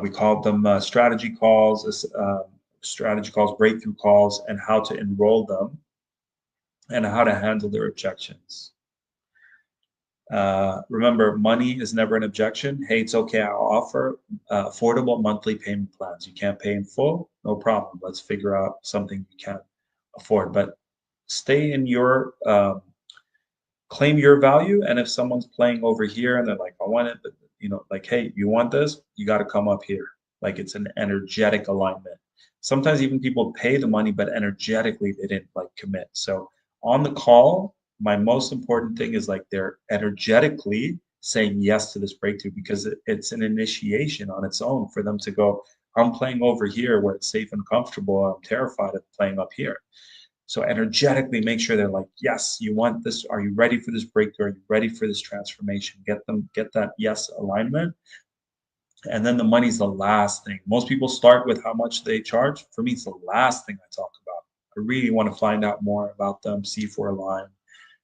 We called them strategy calls, breakthrough calls, and how to enroll them and how to handle their objections. Remember, money is never an objection. Hey, it's okay. I'll offer affordable monthly payment plans. You can't pay in full, no problem. Let's figure out something you can afford. But stay in your claim your value. And if someone's playing over here and they're like, I want it, but like, hey, you want this? You got to come up here. Like it's an energetic alignment. Sometimes even people pay the money, but energetically they didn't like commit. So on the call, my most important thing is like they're energetically saying yes to this breakthrough, because it's an initiation on its own for them to go, I'm playing over here where it's safe and comfortable. I'm terrified of playing up here. So energetically make sure they're like, yes, you want this. Are you ready for this breakthrough? Are you ready for this transformation? Get that yes alignment. And then the money's the last thing. Most people start with how much they charge. For me, it's the last thing I talk about. I really want to find out more about them, see if we're aligned,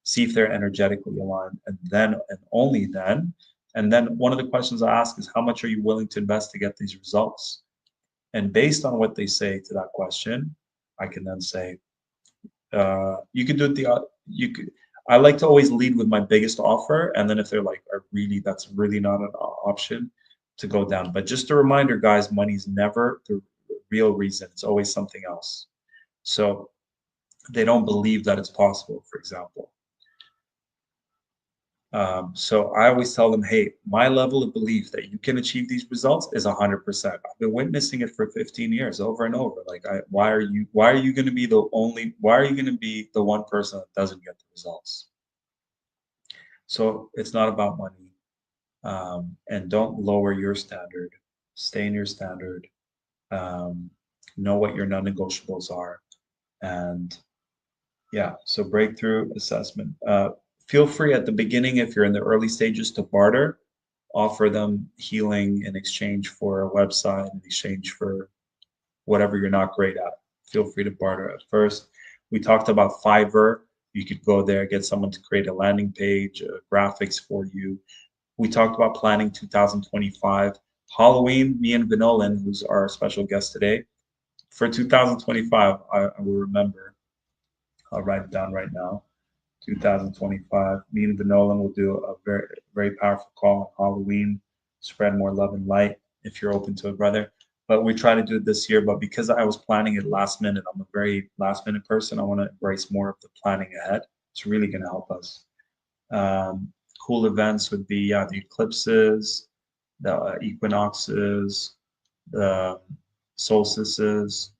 see if they're energetically aligned, and then, and only then. And then one of the questions I ask is, how much are you willing to invest to get these results? And based on what they say to that question, I can then say, you could do it you could. I like to always lead with my biggest offer, and then if they're like, that's really not an option, to go down. But just a reminder, guys, money's never the real reason. It's always something else. So they don't believe that it's possible, for example. So I always tell them, hey, my level of belief that you can achieve these results is 100%. I've been witnessing it for 15 years over and over. Like, why are you going to be why are you going to be the one person that doesn't get the results? So it's not about money. And don't lower your standard. Stay in your standard. Um, know what your non-negotiables are. And yeah, so breakthrough assessment. Feel free at the beginning, if you're in the early stages, to barter, offer them healing in exchange for a website, in exchange for whatever you're not great at. Feel free to barter at first. We talked about Fiverr. You could go there, get someone to create a landing page, graphics for you. We talked about planning 2025. Halloween, me and Vinolan, who's our special guest today, for 2025, I will remember. I'll write it down right now. 2025. Me and Vinolan will do a very, very powerful call on Halloween. Spread more love and light if you're open to it, brother. But we try to do it this year. But because I was planning it last minute, I'm a very last minute person. I want to embrace more of the planning ahead. It's really going to help us. Um, cool events would be the eclipses, the equinoxes, the solstices.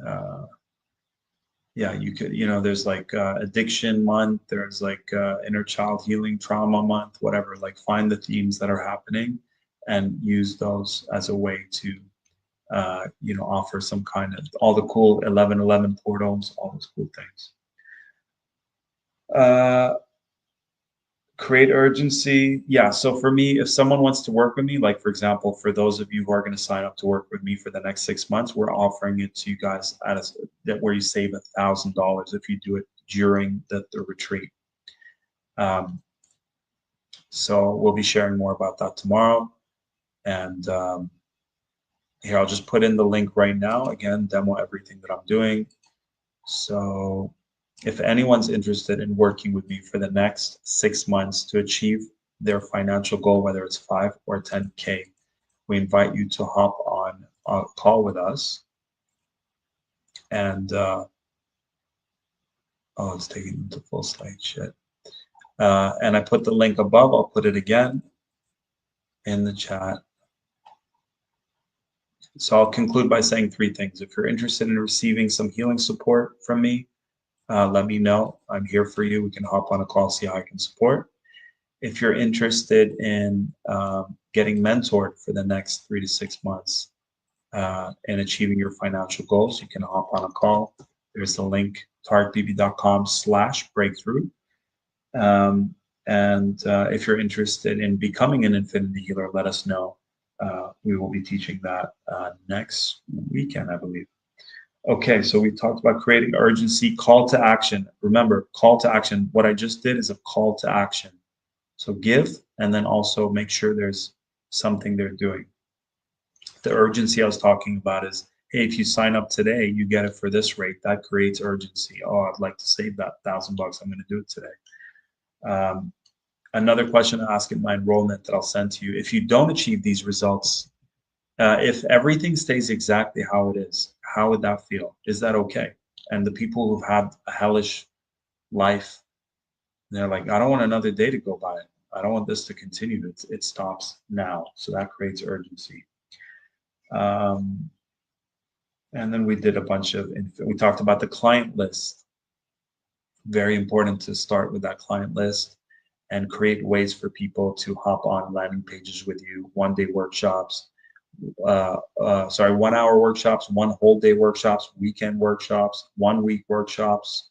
Uh, yeah, you could, there's like addiction month, there's like inner child healing trauma month, whatever. Like find the themes that are happening and use those as a way to, offer some kind of all the cool 1111 portals, all those cool things. Uh, Create urgency. Yeah. So for me, if someone wants to work with me, like for example, for those of you who are going to sign up to work with me for the next 6 months, we're offering it to you guys that where you save $1,000 if you do it during the retreat. So we'll be sharing more about that tomorrow. And here, I'll just put in the link right now. Again, demo everything that I'm doing. So if anyone's interested in working with me for the next 6 months to achieve their financial goal, whether it's 5 or 10K, we invite you to hop on a call with us. And it's taking the full slide, shit. And I put the link above. I'll put it again in the chat. So I'll conclude by saying 3 things. If you're interested in receiving some healing support from me, let me know. I'm here for you. We can hop on a call, see how I can support. If you're interested in getting mentored for the next 3 to 6 months and achieving your financial goals, you can hop on a call. There's the link, tarikbibi.com/breakthrough. And if you're interested in becoming an infinity healer, let us know. We will be teaching that next weekend, I believe. Okay, so we talked about creating urgency, call to action. Remember, call to action. What I just did is a call to action. So give, and then also make sure there's something they're doing. The urgency I was talking about is, hey, if you sign up today, you get it for this rate. That creates urgency. Oh, I'd like to save that $1,000. I'm going to do it today. Another question to ask in my enrollment that I'll send to you: if you don't achieve these results, if everything stays exactly how it is, how would that feel? Is that okay? And the people who've had a hellish life, they're like, I don't want another day to go by. I don't want this to continue. It stops now. So that creates urgency. And then we did a bunch of, we talked about the client list. Very important to start with that client list and create ways for people to hop on landing pages with you, 1-day workshops, 1-hour workshops, 1 whole day workshops, weekend workshops, 1-week workshops,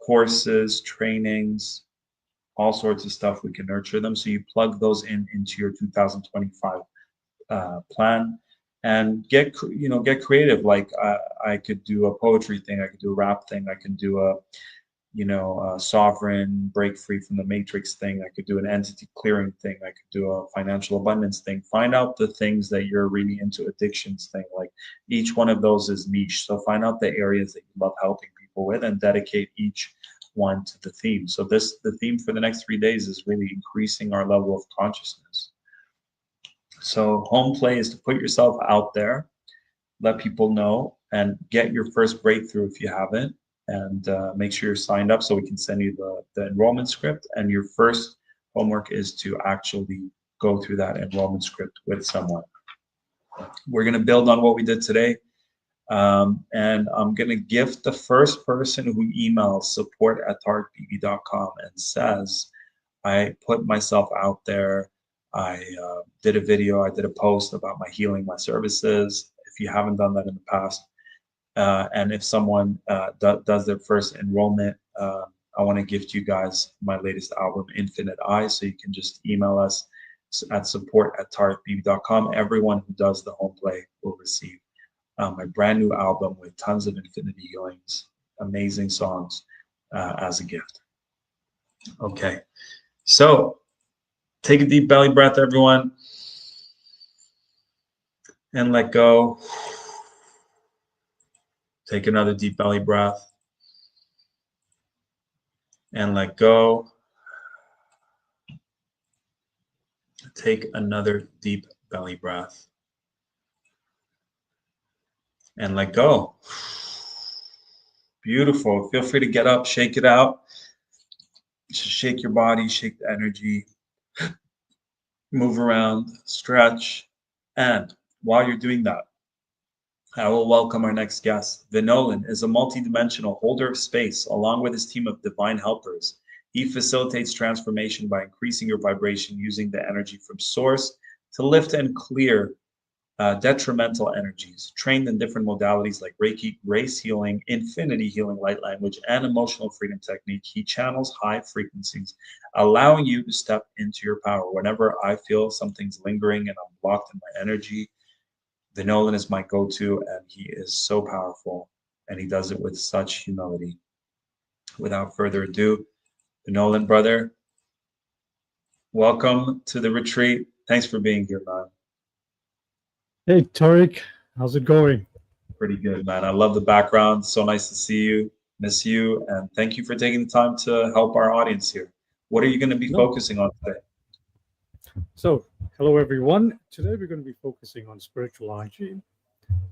courses, trainings, all sorts of stuff. We can nurture them. So you plug those into your 2025 plan and get creative. Like I could do a poetry thing, I could do a rap thing, I can do sovereign, break free from the matrix thing. I could do an entity clearing thing. I could do a financial abundance thing. Find out the things that you're really into, addictions thing. Like each one of those is niche. So find out the areas that you love helping people with and dedicate each one to the theme. So the theme for the next 3 days is really increasing our level of consciousness. So home play is to put yourself out there, let people know, and get your first breakthrough if you haven't. And make sure you're signed up so we can send you the enrollment script. And your first homework is to actually go through that enrollment script with someone. We're going to build on what we did today. And I'm going to gift the first person who emails support@tarikbibi.com and says, I put myself out there. I did a video, I did a post about my healing, my services. If you haven't done that in the past, and if someone does their first enrollment, I want to gift you guys my latest album, Infinite Eye. So you can just email us at support@tarikbibi.com. Everyone who does the home play will receive my brand new album with tons of infinity healings, amazing songs as a gift. Okay, so take a deep belly breath, everyone, and let go. Take another deep belly breath and let go. Take another deep belly breath and let go. Beautiful. Feel free to get up, shake it out. Just shake your body, shake the energy, move around, stretch. And while you're doing that, I will welcome our next guest. Vinolan is a multidimensional holder of space, along with his team of divine helpers. He facilitates transformation by increasing your vibration using the energy from source to lift and clear detrimental energies. Trained in different modalities like Reiki, race healing, infinity healing, light language, and emotional freedom technique, he channels high frequencies, allowing you to step into your power. Whenever I feel something's lingering and I'm blocked in my energy, Vinolan is my go-to, and he is so powerful, and he does it with such humility. Without further ado, Vinolan, brother, welcome to the retreat. Thanks for being here, man. Hey, Tariq, how's it going? Pretty good, man. I love the background. So nice to see you. Miss you, and thank you for taking the time to help our audience here. What are you going to be focusing on today? So, hello everyone. Today we're going to be focusing on spiritual hygiene.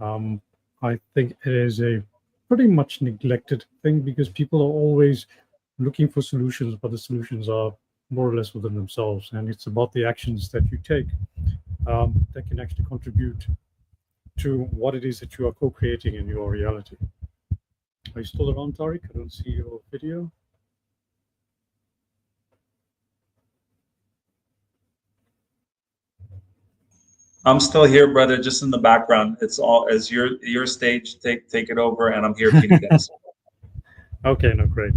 I think it is a pretty much neglected thing because people are always looking for solutions, but the solutions are more or less within themselves. And it's about the actions that you take that can actually contribute to what it is that you are co-creating in your reality. Are you still around, Tariq? I don't see your video. I'm still here, brother, just in the background. It's all as your stage. Take it over, and I'm here feeding this. Okay, no, great.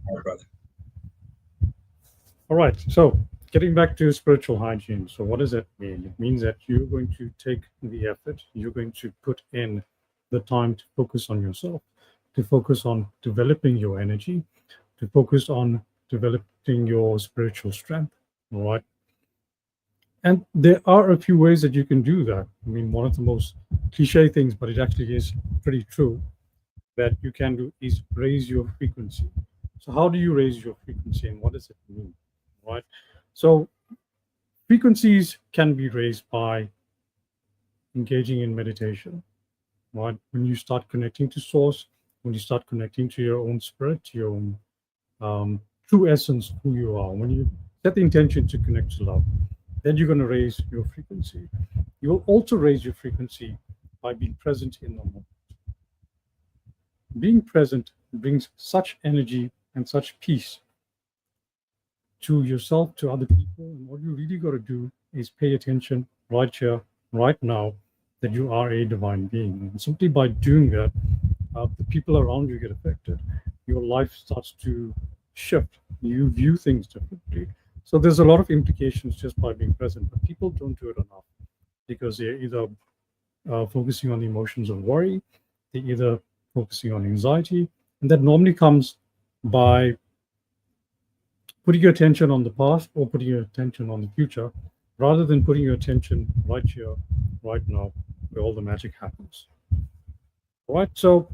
All right, brother. All right, so getting back to spiritual hygiene. So what does that mean? It means that you're going to take the effort, you're going to put in the time to focus on yourself, to focus on developing your energy, to focus on developing your spiritual strength, all right? And there are a few ways that you can do that. I mean, one of the most cliche things, but it actually is pretty true, that you can do is raise your frequency. So how do you raise your frequency and what does it mean, right? So frequencies can be raised by engaging in meditation, right? When you start connecting to source, when you start connecting to your own spirit, your own true essence of who you are, when you set the intention to connect to love, then you're going to raise your frequency. You will also raise your frequency by being present in the moment. Being present brings such energy and such peace to yourself, to other people. And what you really got to do is pay attention right here, right now, that you are a divine being. And simply by doing that, the people around you get affected. Your life starts to shift. You view things differently. So there's a lot of implications just by being present, but people don't do it enough because they're either focusing on the emotions of worry, they're either focusing on anxiety, and that normally comes by putting your attention on the past or putting your attention on the future, rather than putting your attention right here, right now, where all the magic happens. All right, so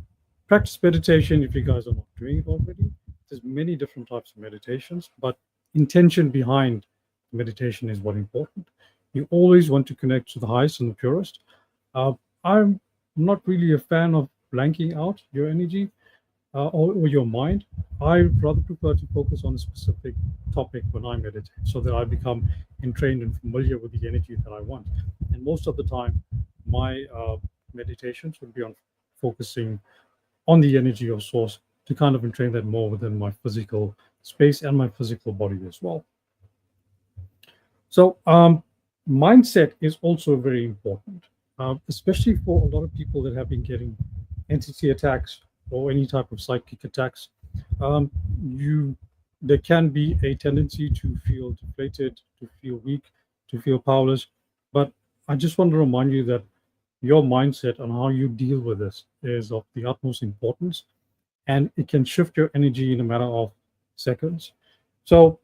practice meditation if you guys are not doing it already. There's many different types of meditations, but intention behind meditation is what important. You always want to connect to the highest and the purest. I'm not really a fan of blanking out your energy or your mind. I rather prefer to focus on a specific topic when I meditate so that I become entrained and familiar with the energy that I want. And most of the time, my meditations would be on focusing on the energy of source to kind of entrain that more within my physical space and my physical body as well. So mindset is also very important, especially for a lot of people that have been getting entity attacks or any type of psychic attacks. Um, you there can be a tendency to feel deflated, to feel weak, to feel powerless. But I just want to remind you that your mindset and how you deal with this is of the utmost importance, and it can shift your energy in a matter of seconds. So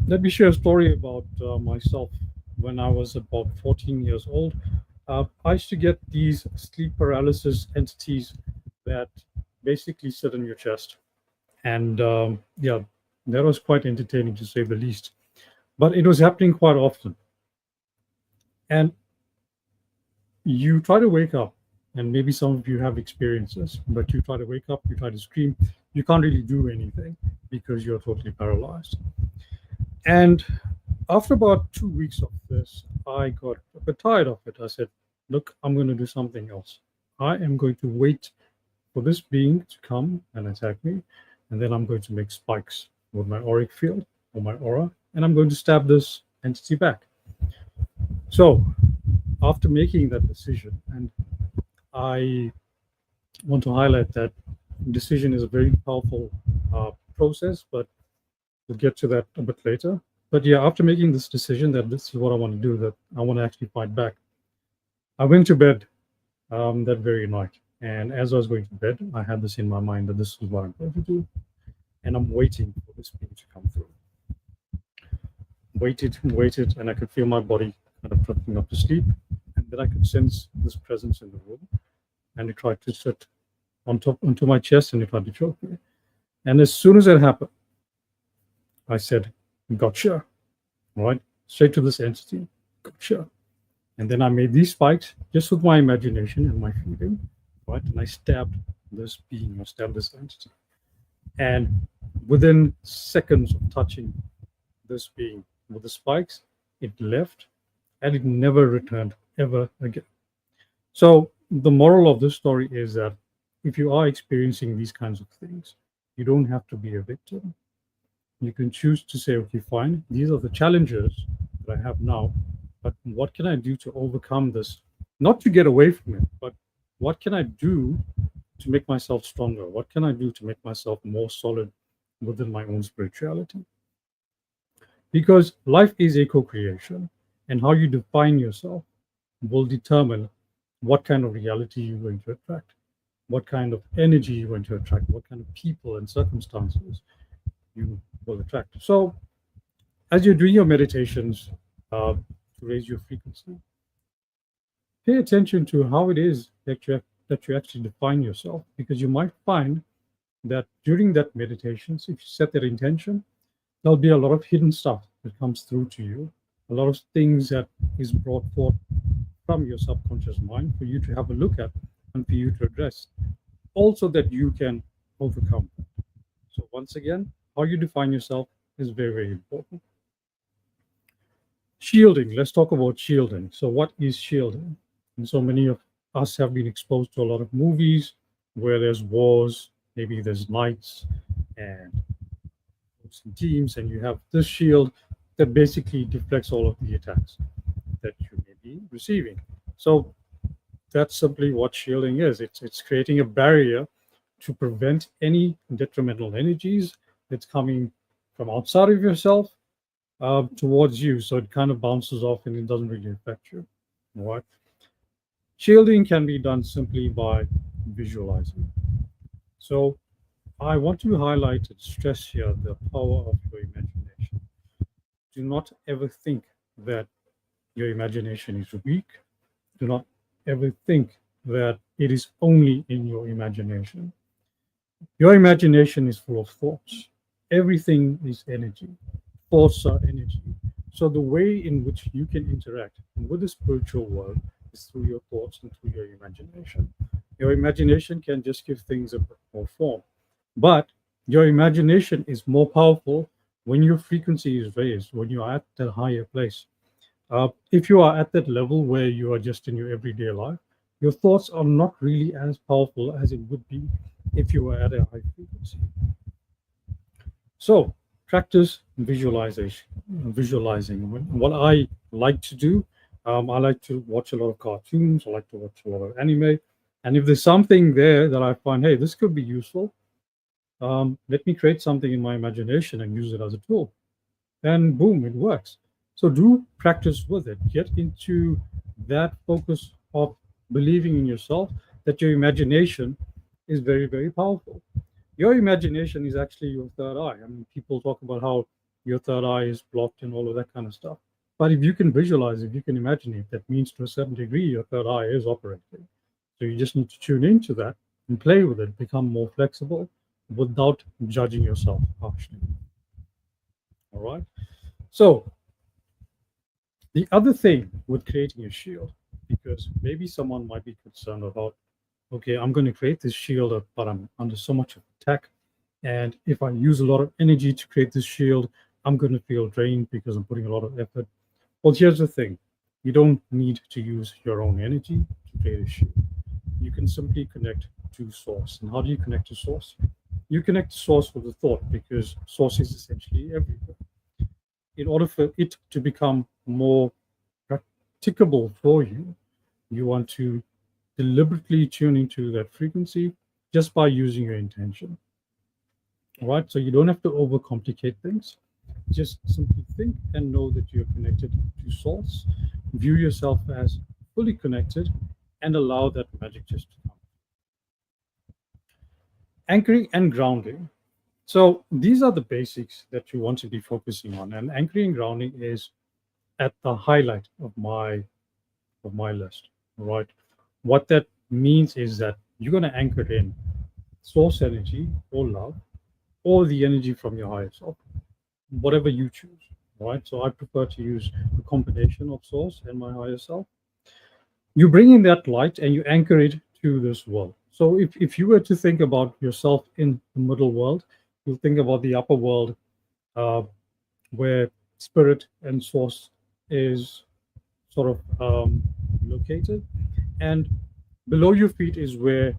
let me share a story about myself. When I was about 14 years old, I used to get these sleep paralysis entities that basically sit in your chest. And yeah, that was quite entertaining to say the least. But it was happening quite often. And you try to wake up, and maybe some of you have experiences, but you try to wake up, you try to scream, you can't really do anything because you're totally paralyzed. And after about 2 weeks of this, I got a bit tired of it. I said, look, I'm going to do something else. I am going to wait for this being to come and attack me. And then I'm going to make spikes with my auric field or my aura, and I'm going to stab this entity back. So after making that decision, and I want to highlight that decision is a very powerful process, but we'll get to that a bit later. But yeah, after making this decision that this is what I want to do, that I want to actually fight back, I went to bed that very night. And as I was going to bed, I had this in my mind that this is what I'm going to do. And I'm waiting for this being to come through. Waited and waited, and I could feel my body kind of drifting off to sleep. And then I could sense this presence in the room. And it tried to sit onto my chest, and it tried to choke me. And as soon as it happened, I said, gotcha, right? Straight to this entity, gotcha. And then I made these spikes just with my imagination and my feeling, right? And I stabbed this being, or stabbed this entity. And within seconds of touching this being with the spikes, it left and it never returned ever again. So the moral of this story is that if you are experiencing these kinds of things, you don't have to be a victim. You can choose to say, okay, fine, these are the challenges that I have now, but what can I do to overcome this? Not to get away from it, but what can I do to make myself stronger? What can I do to make myself more solid within my own spirituality? Because life is a co-creation, and how you define yourself will determine what kind of reality you're going to attract, what kind of energy you're going to attract, what kind of people and circumstances you will attract. So as you're doing your meditations to raise your frequency, pay attention to how it is that you actually define yourself, because you might find that during that meditations, if you set that intention, there'll be a lot of hidden stuff that comes through to you, a lot of things that is brought forth from your subconscious mind for you to have a look at and for you to address, also that you can overcome. So once again, how you define yourself is very, very important. Shielding. Let's talk about shielding. So what is shielding? And so many of us have been exposed to a lot of movies where there's wars, maybe there's knights and teams, and you have this shield that basically deflects all of the attacks that you may be receiving. So that's simply what shielding is. It's creating a barrier to prevent any detrimental energies that's coming from outside of yourself towards you. So it kind of bounces off and it doesn't really affect you. All right. Shielding can be done simply by visualizing. So I want to highlight and stress here the power of your imagination. Do not ever think that your imagination is weak. Do not ever think that it is only in your imagination. Your imagination is full of thoughts. Everything is energy. Thoughts are energy. So the way in which you can interact with the spiritual world is through your thoughts and through your imagination. Your imagination can just give things a bit more form. But your imagination is more powerful when your frequency is raised, when you are at that higher place. If you are at that level where you are just in your everyday life, your thoughts are not really as powerful as it would be if you were at a high frequency. So practice visualizing. What I like to do, I like to watch a lot of cartoons. I like to watch a lot of anime. And if there's something there that I find, hey, this could be useful, let me create something in my imagination and use it as a tool. And boom, it works. So do practice with it. Get into that focus of believing in yourself, that your imagination is very, very powerful. Your imagination is actually your third eye. I mean, people talk about how your third eye is blocked and all of that kind of stuff. But if you can visualize, if you can imagine it, that means to a certain degree your third eye is operating. So you just need to tune into that and play with it, become more flexible without judging yourself harshly. All right. So the other thing with creating a shield, because maybe someone might be concerned about, okay, I'm going to create this shield, but I'm under so much attack. And if I use a lot of energy to create this shield, I'm going to feel drained because I'm putting a lot of effort. Well, here's the thing. You don't need to use your own energy to create a shield. You can simply connect to source. And how do you connect to source? You connect to source with a thought, because source is essentially everywhere. In order for it to become more practicable for you, you want to deliberately tune into that frequency just by using your intention. All right, so you don't have to overcomplicate things. Just simply think and know that you're connected to source. View yourself as fully connected and allow that magic just to come. Anchoring and grounding. So these are the basics that you want to be focusing on, and anchoring and grounding is at the highlight of my list. Right, what that means is that you're going to anchor in source energy or love, or the energy from your higher self, whatever you choose. Right, so I prefer to use a combination of source and my higher self. You bring in that light and you anchor it to this world. So if you were to think about yourself in the middle world, you think about the upper world, where spirit and source is sort of located, and below your feet is where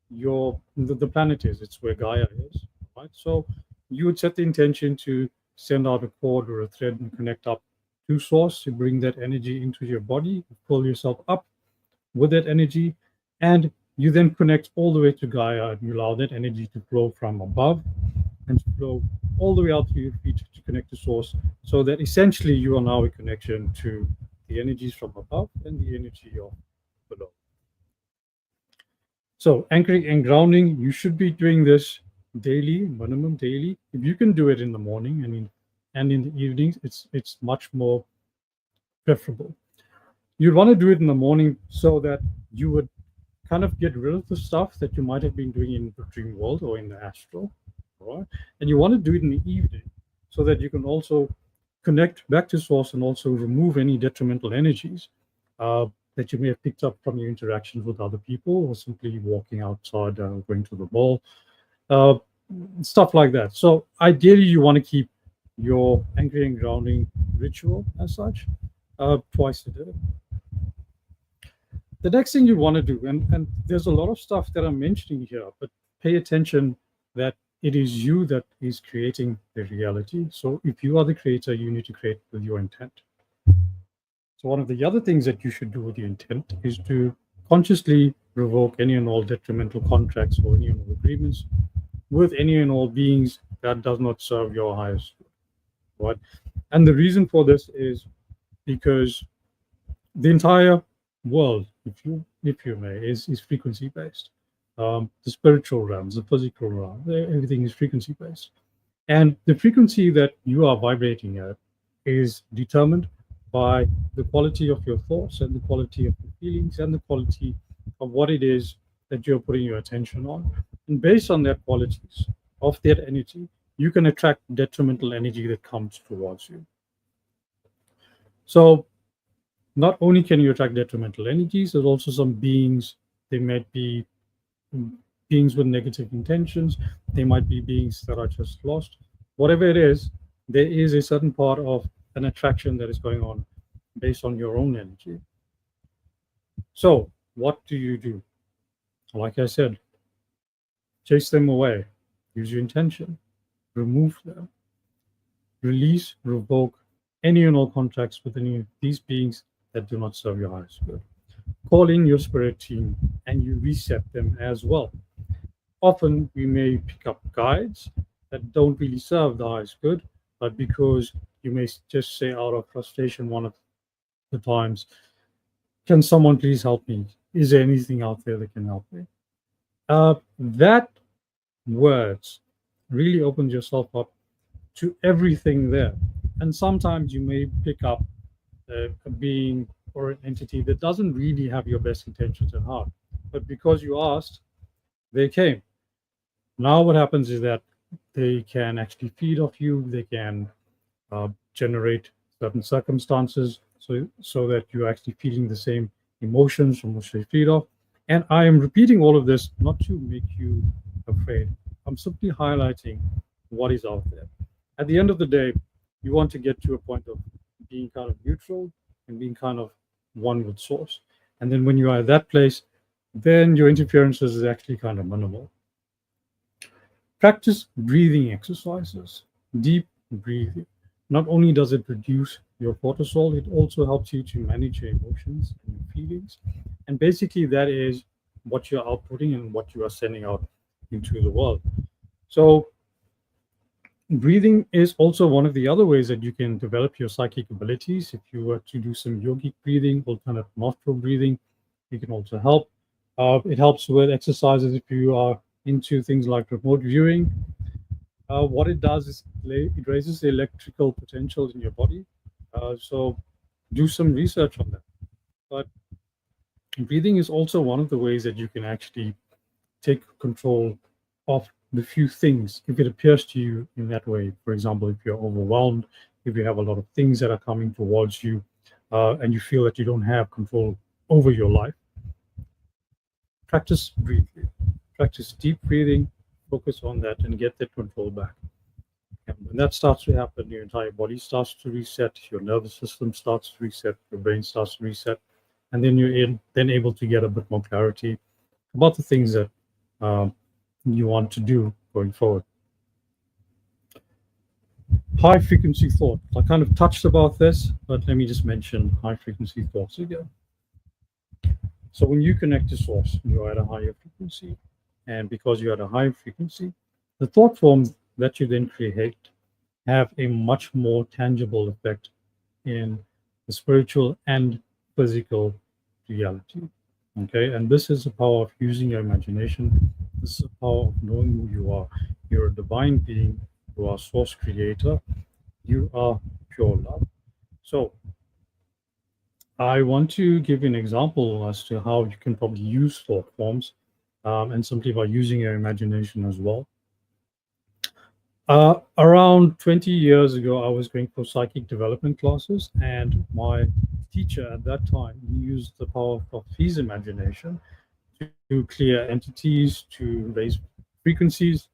the planet is. It's where Gaia is, right? So you would set the intention to send out a cord or a thread and connect up to source to bring that energy into your body, pull yourself up with that energy, and you then connect all the way to Gaia, and you allow that energy to flow from above and to flow all the way out to your feet to connect to source, so that essentially you are now a connection to the energies from above and the energy of below. So anchoring and grounding, you should be doing this daily, minimum daily. If you can do it in the morning and in the evenings, it's much more preferable. You'd want to do it in the morning so that you would kind of get rid of the stuff that you might have been doing in the dream world or in the astral, right? And you want to do it in the evening so that you can also connect back to source and also remove any detrimental energies that you may have picked up from your interactions with other people, or simply walking outside, going to the mall, stuff like that. So ideally, you want to keep your anchoring and grounding ritual as such twice a day. The next thing you want to do, and there's a lot of stuff that I'm mentioning here, but pay attention that it is you that is creating the reality. So if you are the creator, you need to create with your intent. So one of the other things that you should do with your intent is to consciously revoke any and all detrimental contracts or any and all agreements with any and all beings that does not serve your highest good, right? And the reason for this is because the entire world, if you may, is frequency based. the spiritual realms, the physical realm. Everything is frequency based. And the frequency that you are vibrating at is determined by the quality of your thoughts and the quality of your feelings and the quality of what it is that you're putting your attention on. And based on that qualities of that energy, you can attract detrimental energy that comes towards you. So not only can you attract detrimental energies, there's also some beings, they might be beings with negative intentions, they might be beings that are just lost. Whatever it is, there is a certain part of an attraction that is going on based on your own energy. So, what do you do? Like I said, chase them away, use your intention, remove them, release, revoke any and all contacts with any of these beings that do not serve your highest good. Call in your spirit team and you reset them as well. Often we may pick up guides that don't really serve the highest good, but because you may just say out of frustration one of the times, can someone please help me? Is there anything out there that can help me? That words really opens yourself up to everything there. And sometimes you may pick up a being or an entity that doesn't really have your best intentions at heart. But because you asked, they came. Now what happens is that they can actually feed off you. They can generate certain circumstances so that you're actually feeling the same emotions from which they feed off. And I am repeating all of this not to make you afraid. I'm simply highlighting what is out there. At the end of the day, you want to get to a point of being kind of neutral and being kind of one with source. And then when you are at that place, then your interferences is actually kind of minimal. Practice breathing exercises, deep breathing. Not only does it reduce your cortisol, it also helps you to manage your emotions and your feelings. And basically, that is what you're outputting and what you are sending out into the world. So, breathing is also one of the other ways that you can develop your psychic abilities. If you were to do some yogic breathing, alternate nostril breathing, it can also help. It helps with exercises if you are into things like remote viewing. What it does is it raises the electrical potential in your body. So do some research on that. But breathing is also one of the ways that you can actually take control of the few things if it appears to you in that way. For example, if you're overwhelmed, if you have a lot of things that are coming towards you, and you feel that you don't have control over your life, practice breathing. Practice deep breathing, focus on that, and get that control back. And when that starts to happen, your entire body starts to reset, your nervous system starts to reset, your brain starts to reset, and then you're then able to get a bit more clarity about the things that you want to do going forward. High frequency thought. I kind of touched about this, but let me just mention high frequency thoughts again. So when you connect to source, you're at a higher frequency. And because you're at a high frequency, the thought forms that you then create have a much more tangible effect in the spiritual and physical reality. Okay, and this is the power of using your imagination. This is the power of knowing who you are. You're a divine being. You are source creator. You are pure love. So I want to give you an example as to how you can probably use thought forms, and simply by using your imagination as well. Around 20 years ago, I was going for psychic development classes, and my teacher at that time used the power of his imagination to clear entities, to raise frequencies.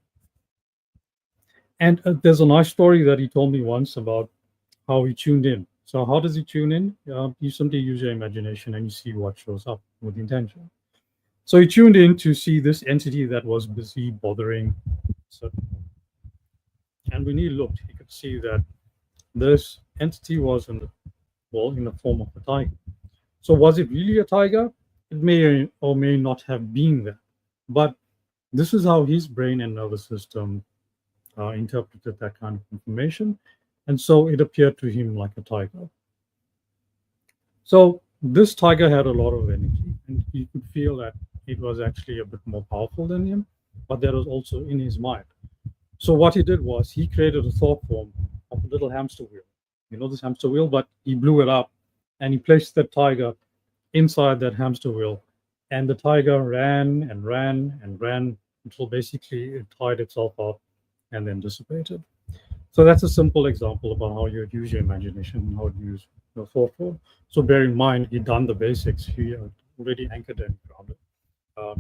And there's a nice story that he told me once about how he tuned in. So how does he tune in? You simply use your imagination and you see what shows up with intention. So he tuned in to see this entity that was busy bothering certain. And when he looked, he could see that this entity was in the form of a tiger. So was it really a tiger? It may or may not have been that. But this is how his brain and nervous system interpreted that kind of information. And so it appeared to him like a tiger. So this tiger had a lot of energy, and he could feel that it was actually a bit more powerful than him, but that was also in his mind. So what he did was he created a thought form of a little hamster wheel. You know this hamster wheel, but he blew it up and he placed the tiger inside that hamster wheel. And the tiger ran and ran and ran until basically it tied itself up and then dissipated. So that's a simple example about how you use your imagination and how to use your thought form. So bear in mind, he done the basics. He already anchored and grounded.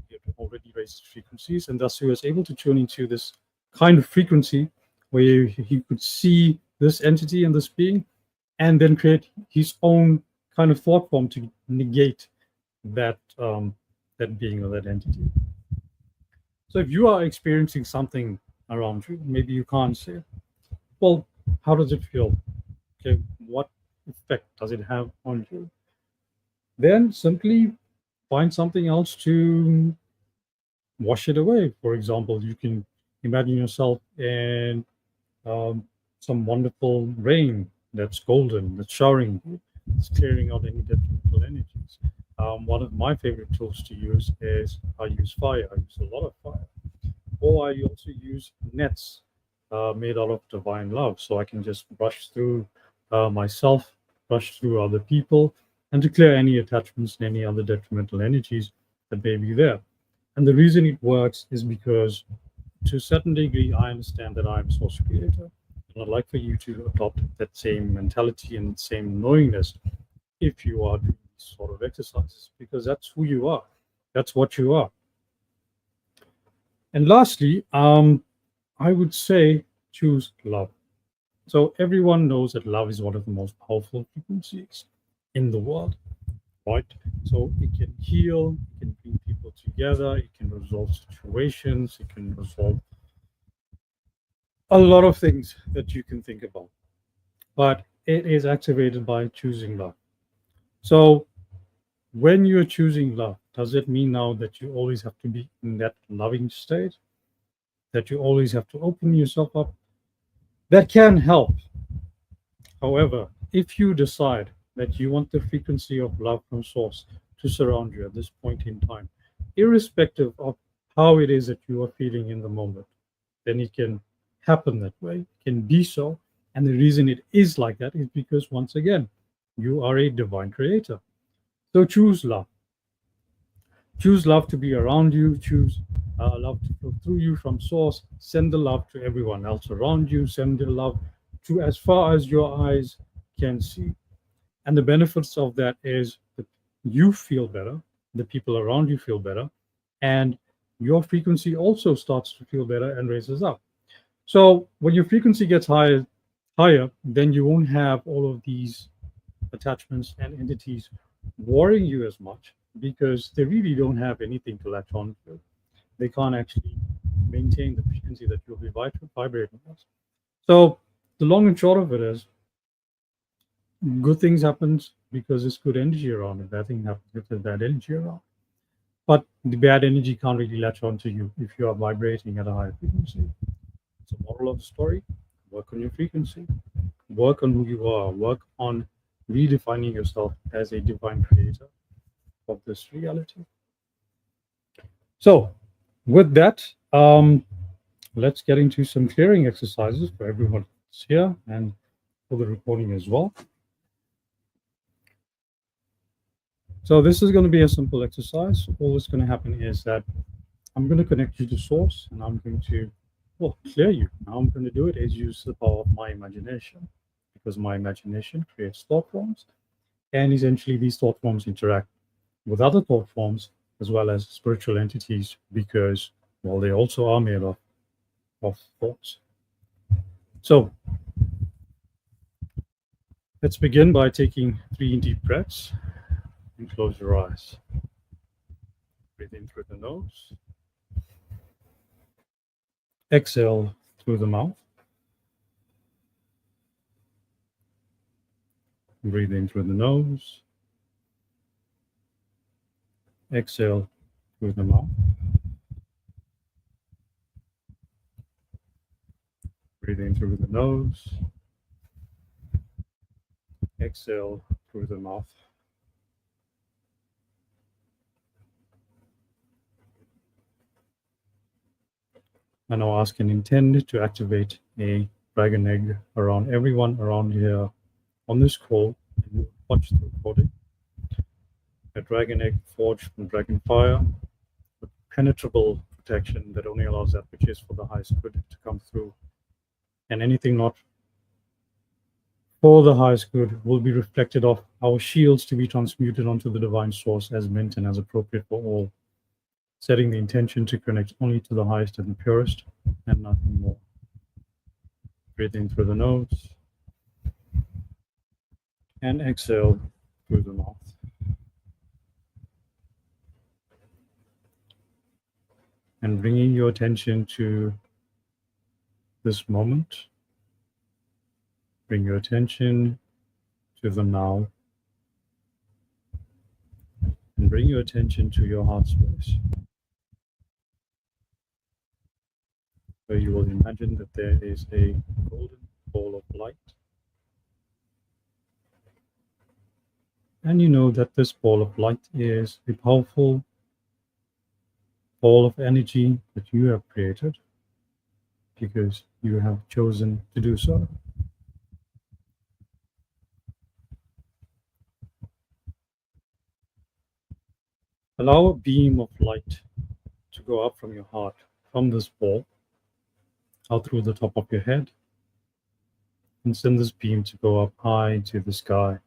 He had already raised frequencies, and thus he was able to tune into this kind of frequency where he could see this entity and this being, and then create his own kind of thought form to negate that that being or that entity. So if you are experiencing something around you, maybe you can't say, well, how does it feel? Okay, what effect does it have on you? Then simply find something else to wash it away. For example, you can imagine yourself in some wonderful rain that's golden, that's showering you, it's clearing out any detrimental energies. One of my favorite tools to use is I use fire. I use a lot of fire. Or I also use nets made out of divine love. So I can just brush through myself, brush through other people, and to clear any attachments and any other detrimental energies that may be there. And the reason it works is because, to a certain degree, I understand that I'm source creator. And I'd like for you to adopt that same mentality and same knowingness if you are doing these sort of exercises, because that's who you are. That's what you are. And lastly, I would say choose love. So everyone knows that love is one of the most powerful frequencies in the world, right? So it can heal, it can bring people together, it can resolve situations, it can resolve a lot of things that you can think about. But it is activated by choosing love. So when you're choosing love, does it mean now that you always have to be in that loving state? That you always have to open yourself up? That can help. However, if you decide that you want the frequency of love from source to surround you at this point in time, irrespective of how it is that you are feeling in the moment, then it can happen that way, it can be so. And the reason it is like that is because, once again, you are a divine creator. So choose love. Choose love to be around you. Choose love to flow through you from source. Send the love to everyone else around you. Send the love to as far as your eyes can see. And the benefits of that is that you feel better, the people around you feel better, and your frequency also starts to feel better and raises up. So when your frequency gets higher, then you won't have all of these attachments and entities worrying you as much, because they really don't have anything to latch on to. They can't actually maintain the frequency that you'll be vibrating at. So the long and short of it is, good things happens because there's good energy around, and bad thing happens if there's bad energy around. But the bad energy can't really latch onto you if you are vibrating at a higher frequency. So moral of the story, work on your frequency, work on who you are, work on redefining yourself as a divine creator of this reality. So with that, let's get into some clearing exercises for everyone that's here and for the recording as well. So this is going to be a simple exercise. All that's going to happen is that I'm going to connect you to source, and I'm going to, well, clear you. How I'm going to do it is use the power of my imagination, because my imagination creates thought forms, and essentially these thought forms interact with other thought forms as well as spiritual entities, because, well, they also are made of thoughts. So let's begin by taking 3 deep breaths, and close your eyes. Breathe in through the nose. Exhale through the mouth. Breathe in through the nose. Exhale through the mouth. Breathe in through the nose. Exhale through the mouth. I now ask and intend to activate a dragon egg around everyone around here on this call and watch the recording. A dragon egg forged from dragon fire with penetrable protection that only allows that which is for the highest good to come through. And anything not for the highest good will be reflected off our shields to be transmuted onto the divine source as meant and as appropriate for all, setting the intention to connect only to the highest and the purest and nothing more. Breathe in through the nose and exhale through the mouth. And bringing your attention to this moment, bring your attention to the now, and bring your attention to your heart space, where you will imagine that there is a golden ball of light. And you know that this ball of light is a powerful ball of energy that you have created because you have chosen to do so. Allow a beam of light to go up from your heart, from this ball, out through the top of your head, and send this beam to go up high to the sky,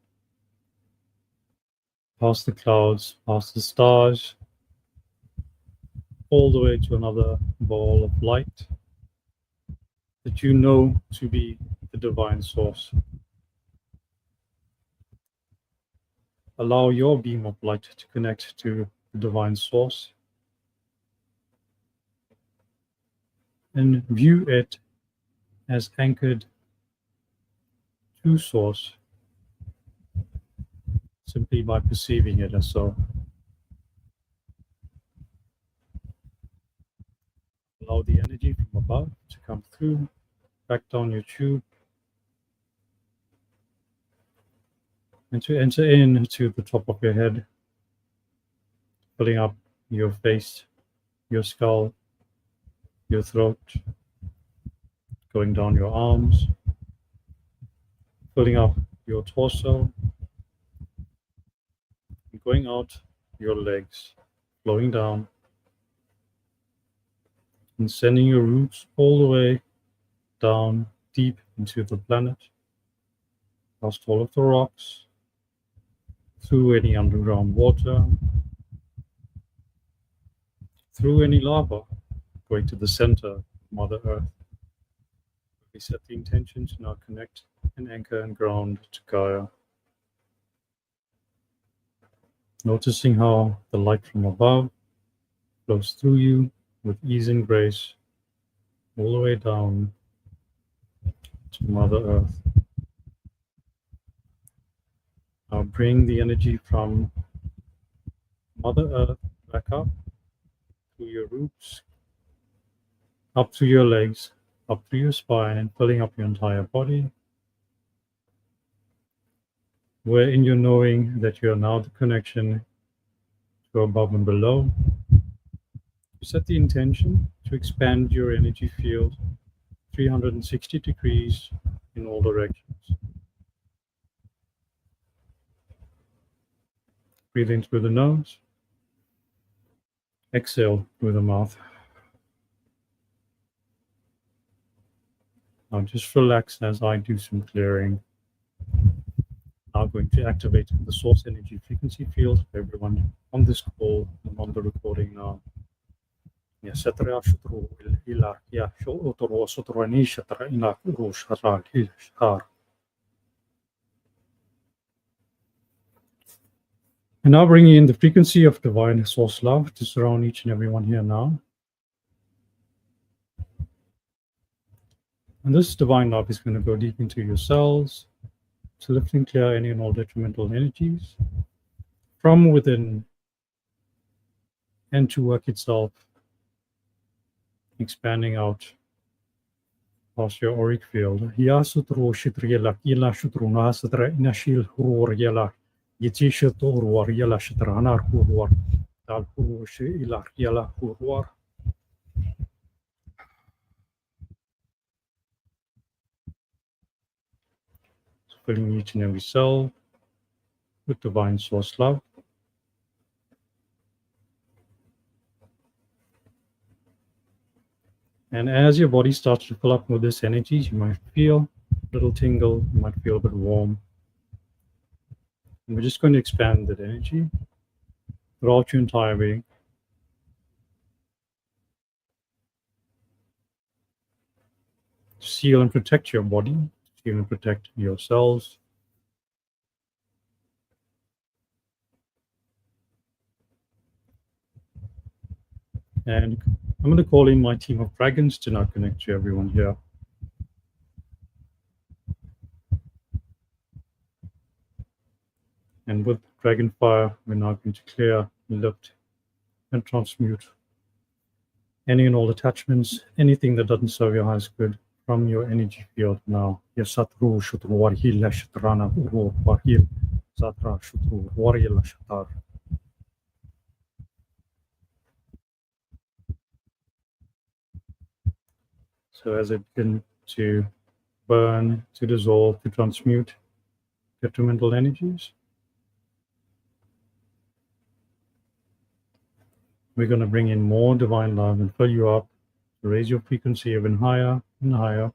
past the clouds, past the stars, all the way to another ball of light that you know to be the divine source. Allow your beam of light to connect to the divine source and view it as anchored to source simply by perceiving it as so. Allow the energy from above to come through, back down your tube, and to enter into the top of your head, filling up your face, your skull, your throat, going down your arms, filling up your torso, and going out your legs, flowing down, and sending your roots all the way down deep into the planet, past all of the rocks, through any underground water, through any lava, going to the center of Mother Earth. We set the intention to now connect and anchor and ground to Gaia. Noticing how the light from above flows through you with ease and grace, all the way down to Mother Earth. Now bring the energy from Mother Earth back up through your roots, up through your legs, up through your spine, and filling up your entire body. Where in your knowing that you are now the connection to above and below, you set the intention to expand your energy field 360 degrees in all directions. Breathe in through the nose, exhale through the mouth. Now just relax as I do some clearing. Now going to activate the source energy frequency field for everyone on this call and on the recording now. And now bringing in the frequency of divine source love to surround each and everyone here now. And this divine love is going to go deep into your cells to lift and clear any and all detrimental energies from within and to work itself, expanding out past your auric field. filling each and every cell with divine source love. And as your body starts to fill up with this energy, you might feel a little tingle, you might feel a bit warm. And we're just going to expand that energy throughout your entire being. Seal and protect your body, seal and protect your cells. And I'm going to call in my team of dragons to now connect to everyone here. And with dragon fire, we're now going to clear, lift, and transmute any and all attachments, anything that doesn't serve your highest good from your energy field now. Yasatru shutru warhila shatrana uru warhil satra shutru warhila shatar. So as it begins to burn, to dissolve, to transmute detrimental energies, we're going to bring in more divine love and fill you up, to raise your frequency even higher and higher.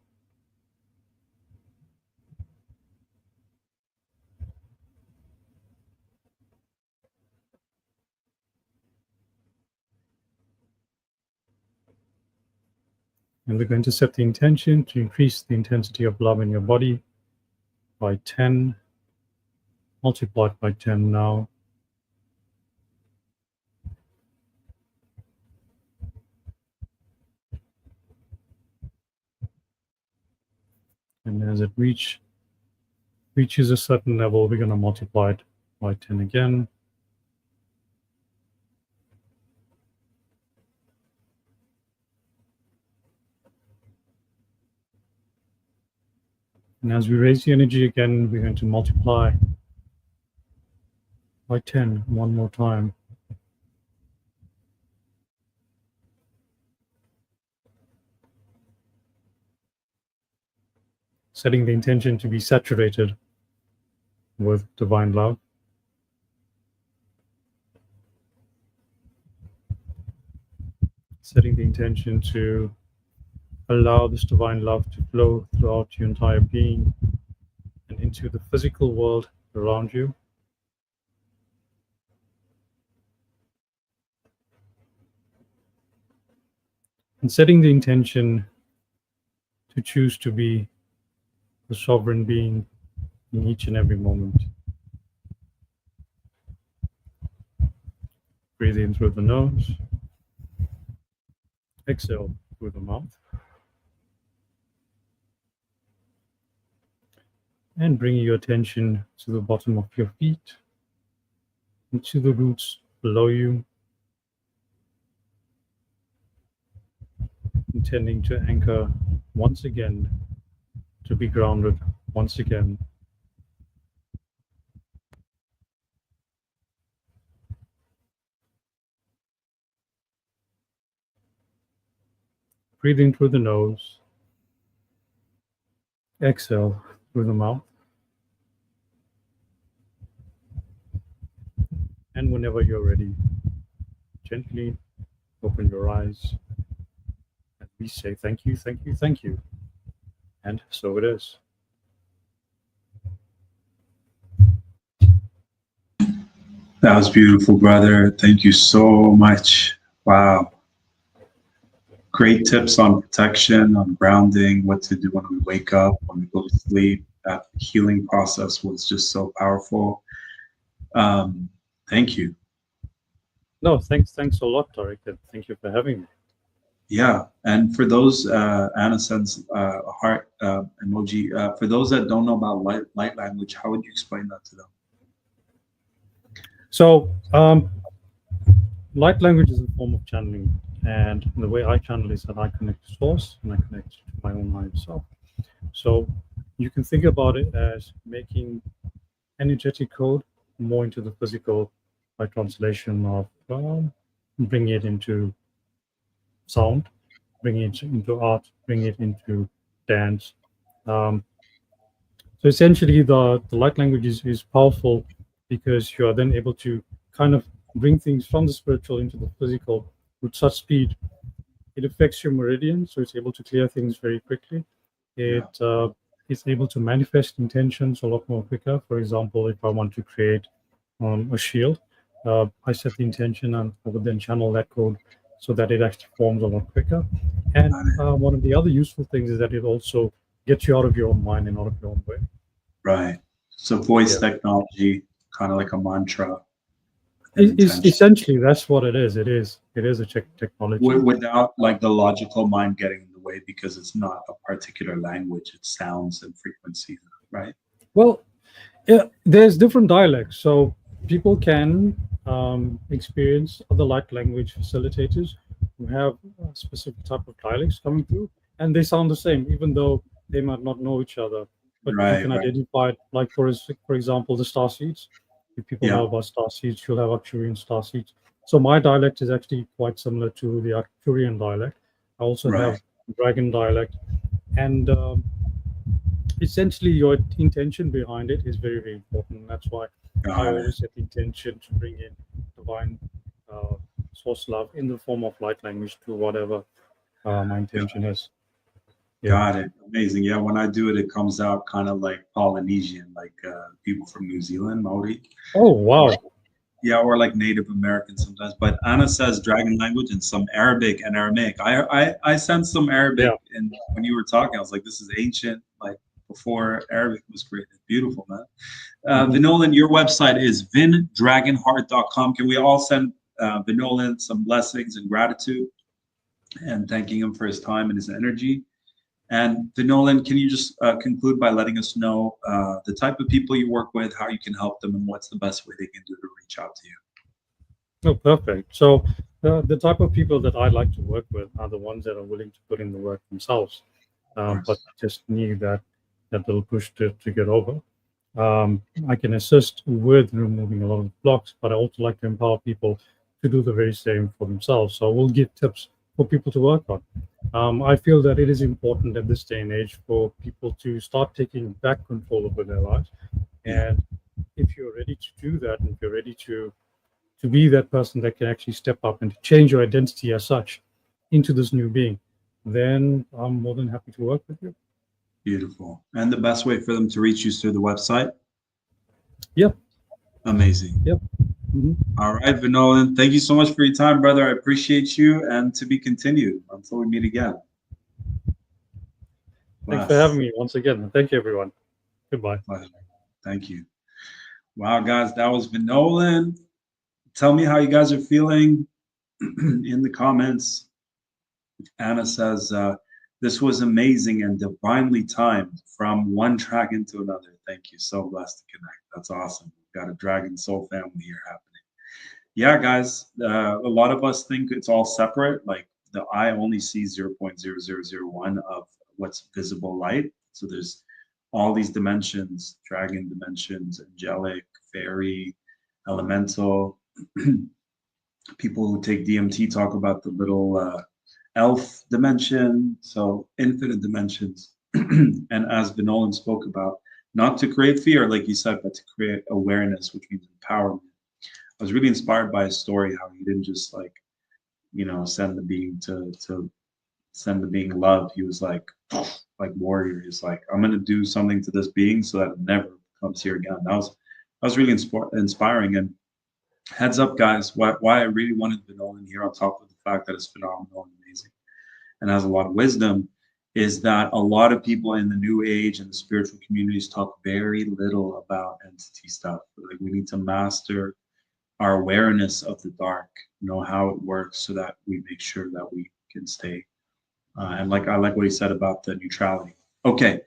And we're going to set the intention to increase the intensity of love in your body by 10, multiplied by 10 now. And as it reaches a certain level, we're going to multiply it by 10 again. And as we raise the energy again, we're going to multiply by 10 one more time. Setting the intention to be saturated with divine love. Setting the intention to allow this divine love to flow throughout your entire being and into the physical world around you. And setting the intention to choose to be the sovereign being in each and every moment. Breathe in through the nose. Exhale through the mouth. And bring your attention to the bottom of your feet and to the roots below you, intending to anchor once again, to be grounded once again. Breathe in through the nose. Exhale through the mouth. And whenever you're ready, gently open your eyes and we say thank you, thank you, thank you. And so it is. That was beautiful, brother. Thank you so much. Wow. Great tips on protection, on grounding, what to do when we wake up, when we go to sleep. That healing process was just so powerful. Thank you. No, thanks a lot, Tariq. Thank you for having me. Yeah, and for those, Anna sends a heart emoji. For those that don't know about light language, how would you explain that to them? So, light language is a form of channeling, and the way I channel is that I connect to source and I connect to my own higher self. So, you can think about it as making energetic code more into the physical by translation of bringing it into sound, bringing it into art, bringing it into dance. So essentially, the light language is powerful because you are then able to kind of bring things from the spiritual into the physical with such speed. It affects your meridian, so it's able to clear things very quickly. Yeah. It is able to manifest intentions a lot more quicker. For example, if I want to create a shield, I set the intention and I would then channel that code so that it actually forms a lot quicker. And Got it. one of the other useful things is that it also gets you out of your own mind and out of your own way. Right. So voice Yeah. technology, kind of like a mantra, an It's intention, essentially that's what it is. It is a technology. without like the logical mind getting in the way because it's not a particular language, it's sounds and frequencies, right? Well, yeah, there's different dialects, so people can experience other light language facilitators who have a specific type of dialects coming through, and they sound the same, even though they might not know each other. But you Right, can right. identify it, like for example, the star seeds. If people know Yeah, about star seeds, you'll have Arcturian star seeds. So my dialect is actually quite similar to the Arcturian dialect. I also right. have dragon dialect, and essentially your intention behind it is very, very important. That's why I Got it. always set the intention to bring in divine uh, source love in the form of light language to whatever my intention is. Yeah. Got it. Amazing. Yeah, when I do it, it comes out kind of like Polynesian, like people from New Zealand, Maori. Oh Or, wow. yeah, or like Native American sometimes. But Anna says dragon language and some Arabic and Aramaic. I sensed some Arabic, Yeah. and when you were talking, I was like, this is ancient, like before Arabic was created. Beautiful, man. Mhm. Vinolan, your website is vindragonheart.com. Can we all send Vinolan some blessings and gratitude and thanking him for his time and his energy? And Vinolan, can you just conclude by letting us know the type of people you work with, how you can help them, and what's the best way they can do to reach out to you? Oh, perfect. So the type of people that I like to work with are the ones that are willing to put in the work themselves, Of but course. just need that little push to get over. I can assist with removing a lot of blocks, but I also like to empower people to do the very same for themselves. So we'll give tips for people to work on. I feel that it is important at this day and age for people to start taking back control over their lives. Yeah. And if you're ready to do that, and if you're ready to be that person that can actually step up and to change your identity as such into this new being, then I'm more than happy to work with you. Beautiful. And the best way for them to reach you is through the website? Yep. Amazing. Yep. Mhm. All right, Vinolan, thank you so much for your time, brother. I appreciate you, and to be continued until we meet again. Thanks for having Bless. me once again. Thank you, everyone. Goodbye. Pleasure. Thank you. Wow, guys, that was Vinolan. Tell me how you guys are feeling in the comments. Anna says, this was amazing and divinely timed from one dragon to another. Thank you. So blessed to connect. That's awesome. We've got a Dragon Soul family here happening. Yeah, guys, a lot of us think it's all separate. Like the eye only sees 0.0001 of what's visible light. So there's all these dimensions, dragon dimensions, angelic, fairy, elemental. People who take DMT talk about the little elf dimension, so infinite dimensions. And as Vinolan spoke about, not to create fear, like you said, but to create awareness, which means empowerment. I was really inspired by his story, how he didn't just like, send the being to send the being love. He was like warrior. He's like, I'm gonna do something to this being so that it never comes here again. That was really inspiring. And heads up, guys, why I really wanted Vinolan here, on top of the fact that it's phenomenal and amazing and has a lot of wisdom, is that a lot of people in the new age and the spiritual communities talk very little about entity stuff. Like we need to master our awareness of the dark, know how it works so that we make sure that we can stay. And like I like what he said about the neutrality. Okay,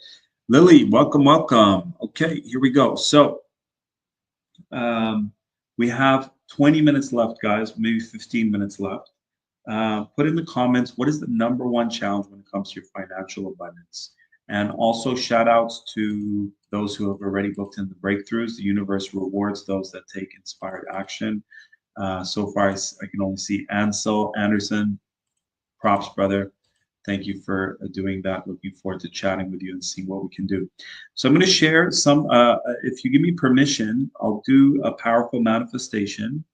Lily, welcome, welcome. Okay, here we go. So um, we have 20 minutes left, guys, maybe 15 minutes left. Put in the comments, what is the number one challenge when it comes to your financial abundance? And also shout outs to those who have already booked in the breakthroughs. The universe rewards those that take inspired action. So far, I can only see Ansel Anderson. Props, brother. Thank you for doing that. Looking forward to chatting with you and seeing what we can do. So I'm going to share some, if you give me permission, I'll do a powerful manifestation.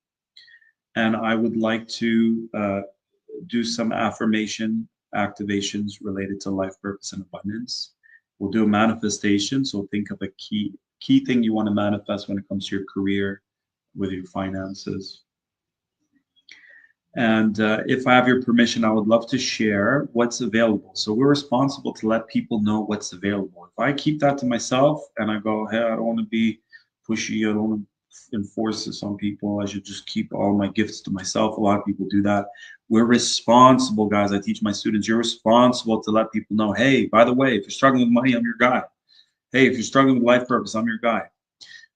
And I would like to do some affirmation activations related to life purpose and abundance. We'll do a manifestation. So think of a key thing you want to manifest when it comes to your career, with your finances. And if I have your permission, I would love to share what's available. So we're responsible to let people know what's available. If I keep that to myself and I go, hey, I don't want to be pushy, I don't want to enforce this on people, I should just keep all my gifts to myself. A lot of people do that. We're responsible, guys. I teach my students, you're responsible to let people know, hey, by the way, if you're struggling with money, I'm your guy. Hey, if you're struggling with life purpose, I'm your guy.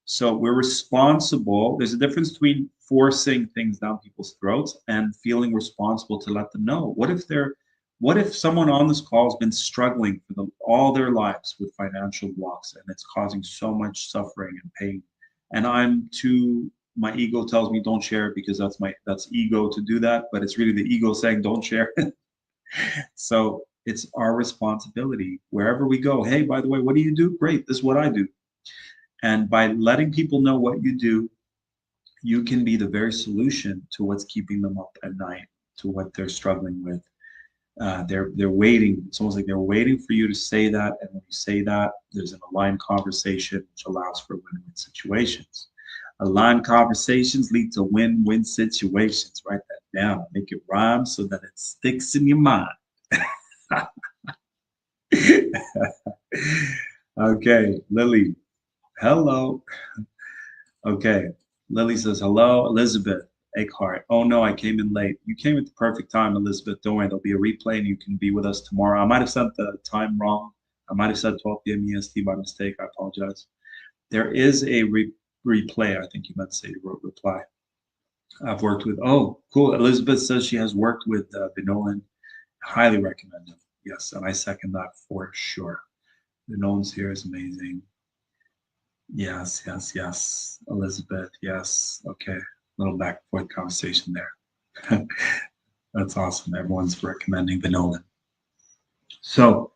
So we're responsible. There's a difference between forcing things down people's throats and feeling responsible to let them know. What if someone on this call has been struggling for all their lives with financial blocks and it's causing so much suffering and pain? And my ego tells me don't share it because that's ego to do that, but it's really the ego saying don't share it. So it's our responsibility wherever we go. Hey, by the way, what do you do? Great, this is what I do. And by letting people know what you do, you can be the very solution to what's keeping them up at night, to what they're struggling with. They're waiting. It's almost like they're waiting for you to say that. And when you say that, there's an aligned conversation, which allows for win-win situations. Aligned conversations lead to win-win situations. Write that down. Make it rhyme so that it sticks in your mind. Okay, Lily. Hello. Okay. Lily says, hello, Elizabeth Eckhart. Oh no, I came in late. You came at the perfect time, Elizabeth. Don't worry, there'll be a replay and you can be with us tomorrow. I might have sent the time wrong. I might have said 12 p.m. EST by mistake. I apologize. There is a replay. I think you meant to say reply. I've worked with, oh, cool. Elizabeth says she has worked with Vinolan. Highly recommend him. Yes, and I second that for sure. Vinolan's here is amazing. Yes, yes, yes. Elizabeth, yes. Okay. Little back and forth conversation there. That's awesome. Everyone's recommending Vinolan. So,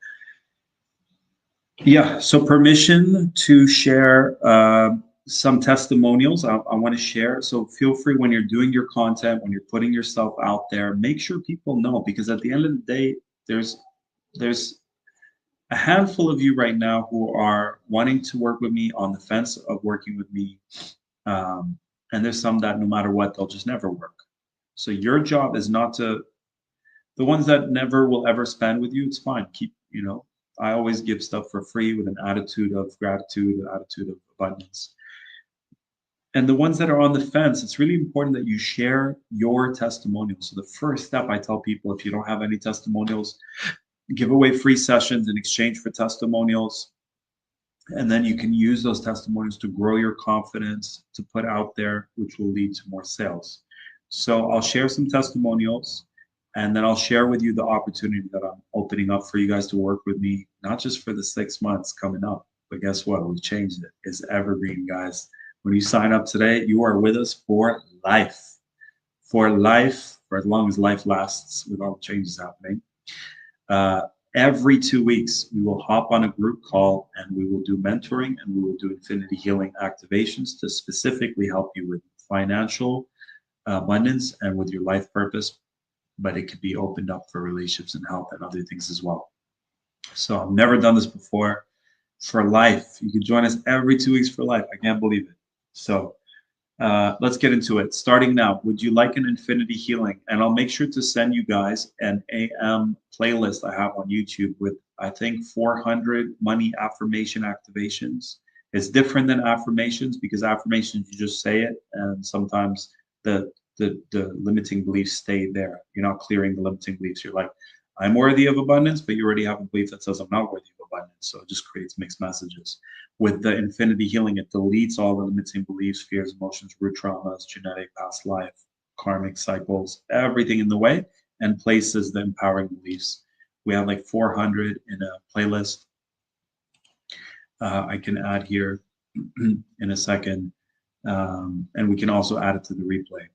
yeah, so permission to share some testimonials I want to share. So feel free when you're doing your content, when you're putting yourself out there, make sure people know, because at the end of the day, there's a handful of you right now who are wanting to work with me, on the fence of working with me. And there's some that no matter what, they'll just never work. So your job is not to, the ones that never will ever spend with you, it's fine. I always give stuff for free with an attitude of gratitude, an attitude of abundance. And the ones that are on the fence, it's really important that you share your testimonials. So the first step I tell people, if you don't have any testimonials, give away free sessions in exchange for testimonials. And then you can use those testimonials to grow your confidence, to put out there, which will lead to more sales. So I'll share some testimonials, and then I'll share with you the opportunity that I'm opening up for you guys to work with me, not just for the 6 months coming up, but guess what? We've changed it. It's evergreen, guys. When you sign up today, you are with us for life. For life, for as long as life lasts, with all the changes happening. Every 2 weeks, we will hop on a group call and we will do mentoring and we will do infinity healing activations to specifically help you with financial abundance and with your life purpose. But it could be opened up for relationships and health and other things as well. So I've never done this before. For life, you can join us every 2 weeks for life. I can't believe it. So let's get into it. Starting now, would you like an infinity healing? And I'll make sure to send you guys an AM playlist I have on YouTube with, I think, 400 money affirmation activations. It's different than affirmations because affirmations, you just say it, and sometimes the limiting beliefs stay there. You're not clearing the limiting beliefs. You're like, I'm worthy of abundance, but you already have a belief that says I'm not worthy of abundance. So it just creates mixed messages. With the infinity healing, it deletes all the limiting beliefs, fears, emotions, root traumas, genetic, past life, karmic cycles, everything in the way, and places the empowering beliefs. We have like 400 in a playlist. I can add here in a second, and we can also add it to the replay.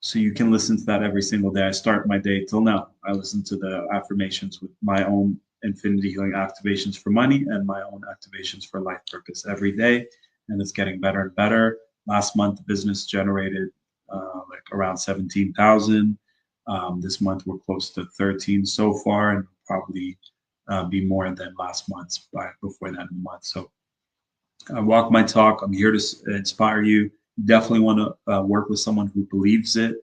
So you can listen to that every single day. I start my day till now. I listen to the affirmations with my own Infinity Healing activations for money and my own activations for life purpose every day. And it's getting better and better. Last month, the business generated like around 17,000. This month, we're close to 13 so far, and probably be more than last month's before that in the month. So I walk my talk. I'm here to inspire you. You definitely want to work with someone who believes it,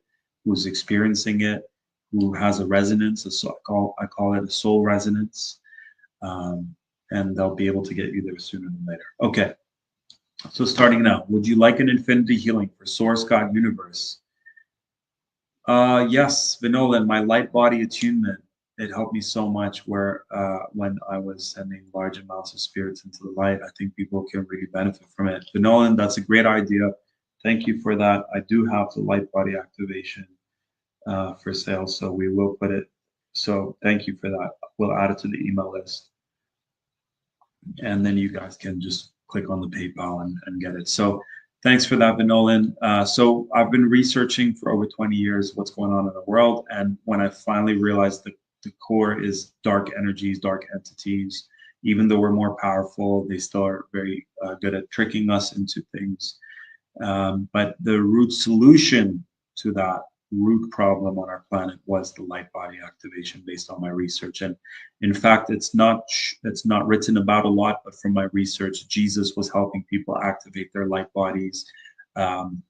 who's experiencing it, who has a resonance. I call it a soul resonance, and they'll be able to get you there sooner than later. Okay, so starting now, would you like an infinity healing for Source, God, Universe? Yes, Vinolan, my light body attunement. It helped me so much where when I was sending large amounts of spirits into the light, I think people can really benefit from it. Vinolan, that's a great idea. Thank you for that. I do have the light body activation for sale, so we will put it. So thank you for that. We'll add it to the email list. And then you guys can just click on the PayPal and get it. So thanks for that, Vinolan. So I've been researching for over 20 years what's going on in the world. And when I finally realized the core is dark energies, dark entities, even though we're more powerful, they still are very good at tricking us into things. But the root solution to that root problem on our planet was the light body activation based on my research. And in fact, it's not written about a lot, but from my research, Jesus was helping people activate their light bodies.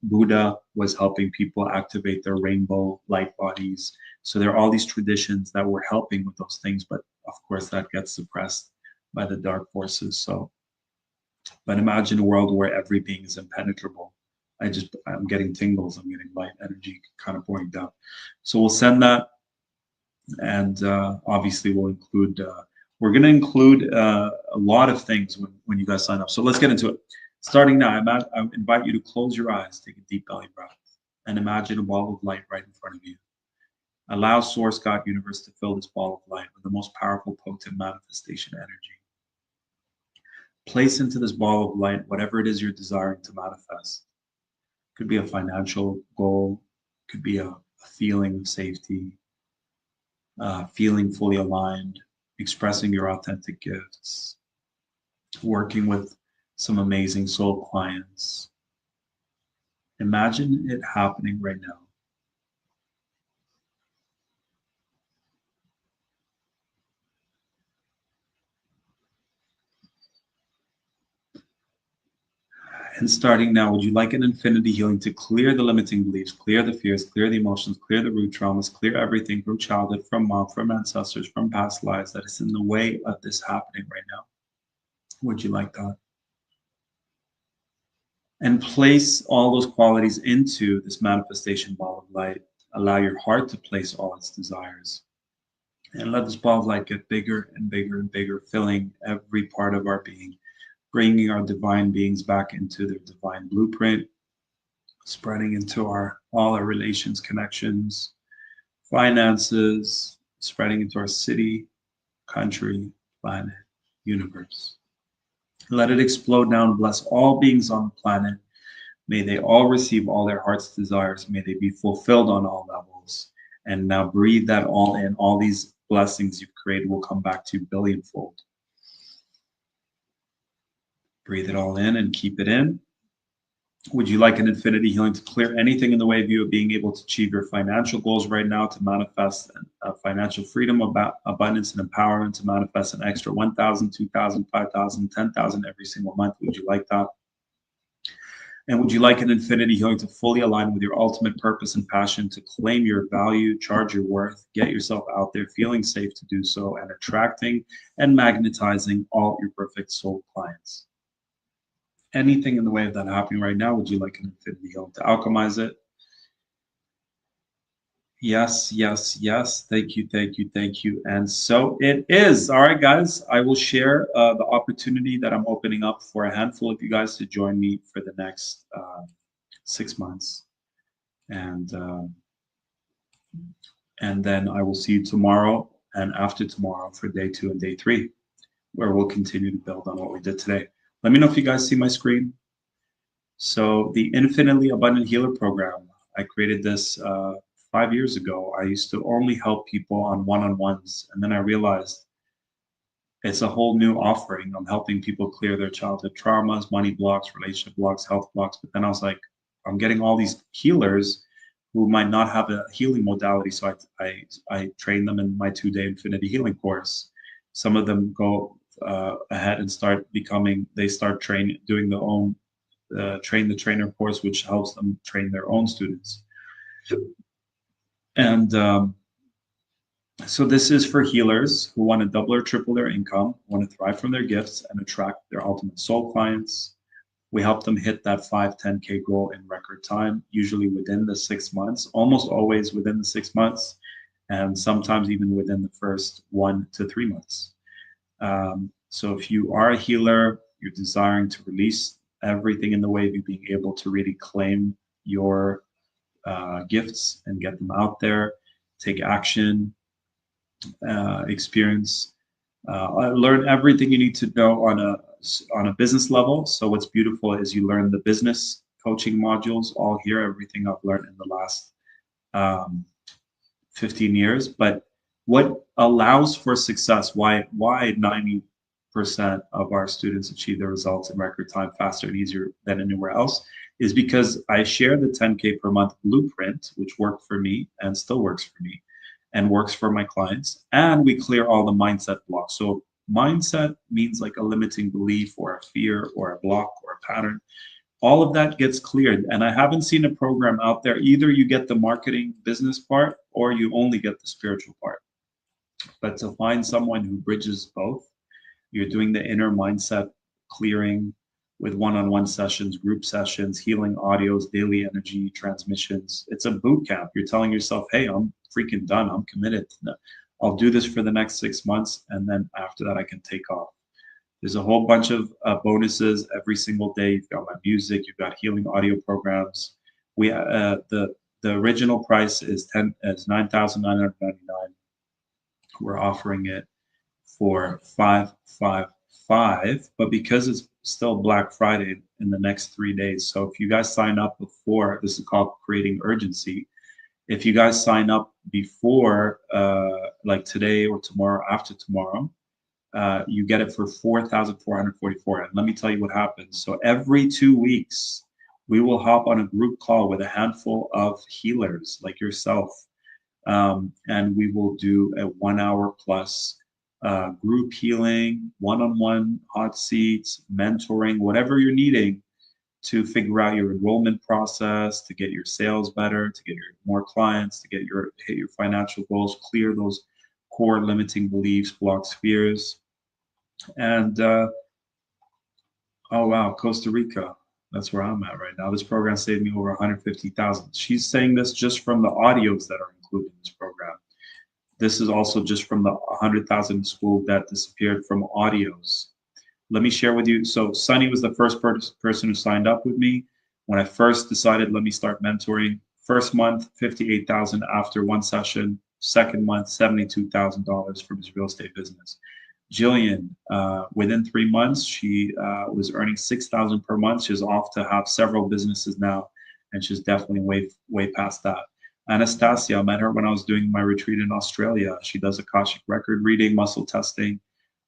Buddha was helping people activate their rainbow light bodies. So there are all these traditions that were helping with those things, but of course that gets suppressed by the dark forces. So, but imagine a world where every being is impenetrable. I'm getting tingles. I'm getting light energy kind of pouring down. So we'll send that, and obviously we'll include. We're going to include a lot of things when you guys sign up. So let's get into it. Starting now, I invite you to close your eyes, take a deep belly breath, and imagine a ball of light right in front of you. Allow Source, God, Universe to fill this ball of light with the most powerful, potent manifestation energy. Place into this ball of light whatever it is you're desiring to manifest. Could be a financial goal, could be a feeling of safety, feeling fully aligned, expressing your authentic gifts, working with some amazing soul clients. Imagine it happening right now. And starting now, would you like an infinity healing to clear the limiting beliefs, clear the fears, clear the emotions, clear the root traumas, clear everything from childhood, from mom, from ancestors, from past lives that is in the way of this happening right now? Would you like that? And place all those qualities into this manifestation ball of light. Allow your heart to place all its desires. And let this ball of light get bigger and bigger and bigger, filling every part of our being, bringing our divine beings back into their divine blueprint, spreading into all our relations, connections, finances, spreading into our city, country, planet, universe. Let it explode now and bless all beings on the planet. May they all receive all their heart's desires. May they be fulfilled on all levels. And now breathe that all in. All these blessings you've created will come back to you billionfold. Breathe it all in and keep it in. Would you like an infinity healing to clear anything in the way of you of being able to achieve your financial goals right now, to manifest financial freedom, abundance, and empowerment, to manifest an extra 1,000, 2,000, 5,000, 10,000 every single month? Would you like that? And would you like an infinity healing to fully align with your ultimate purpose and passion, to claim your value, charge your worth, get yourself out there, feeling safe to do so, and attracting and magnetizing all your perfect soul clients? Anything in the way of that happening right now? Would you like an infinity healing to alchemize it? Yes, yes, yes. Thank you, thank you, thank you. And so it is. All right, guys, I will share the opportunity that I'm opening up for a handful of you guys to join me for the next 6 months. And then I will see you tomorrow and after tomorrow for day 2 and day 3, where we'll continue to build on what we did today. Let me know if you guys see my screen. So the Infinitely Abundant Healer Program, I created this 5 years ago. I used to only help people on one-on-ones, and then I realized it's a whole new offering. I'm helping people clear their childhood traumas, money blocks, relationship blocks, health blocks. But then I was like, I'm getting all these healers who might not have a healing modality. So I train them in my 2-day Infinity Healing course. Some of them go ahead and they start training, doing their own train the trainer course, which helps them train their own students. And so this is for healers who want to double or triple their income, want to thrive from their gifts and attract their ultimate soul clients. We help them hit that 5-10K goal in record time, usually within the 6 months, almost always within the 6 months, and sometimes even within the first 1 to 3 months. So if you are a healer, you're desiring to release everything in the way of you being able to really claim your gifts and get them out there, take action, experience, learn everything you need to know on a business level. So what's beautiful is you learn the business coaching modules all here, everything I've learned in the last 15 years. But what allows for success, why 90% of our students achieve their results in record time faster and easier than anywhere else, is because I share the 10K per month blueprint, which worked for me and still works for me and works for my clients. And we clear all the mindset blocks. So mindset means like a limiting belief or a fear or a block or a pattern. All of that gets cleared. And I haven't seen a program out there. Either you get the marketing business part or you only get the spiritual part. But to find someone who bridges both, you're doing the inner mindset clearing with one-on-one sessions, group sessions, healing audios, daily energy transmissions. It's a boot camp. You're telling yourself, hey, I'm freaking done. I'm committed. I'll do this for the next 6 months. And then after that, I can take off. There's a whole bunch of bonuses every single day. You've got my music, you've got healing audio programs. We the original price is $9,999. We're offering it for $555, but because it's still Black Friday in the next 3 days. So if you guys sign up before, this is called creating urgency. If you guys sign up before like today or tomorrow, after tomorrow, you get it for $4,444. And let me tell you what happens. So every 2 weeks, we will hop on a group call with a handful of healers like yourself. And we will do a 1 hour plus group healing, one-on-one hot seats, mentoring, whatever you're needing to figure out your enrollment process, to get your sales better, to get more clients, to hit your financial goals, clear those core limiting beliefs, blocks, fears. And oh wow, Costa Rica, that's where I'm at right now. This program saved me over 150,000. She's saying this just from the audios that are included in this program. This is also just from the 100,000 school that disappeared from audios. Let me share with you. So Sunny was the first person who signed up with me when I first decided, let me start mentoring. First month, 58,000 after one session. Second month, $72,000 from his real estate business. Jillian, within 3 months, she was earning $6,000 per month. She's off to have several businesses now, and she's definitely way past that. Anastasia, I met her when I was doing my retreat in Australia. She does Akashic record reading, muscle testing.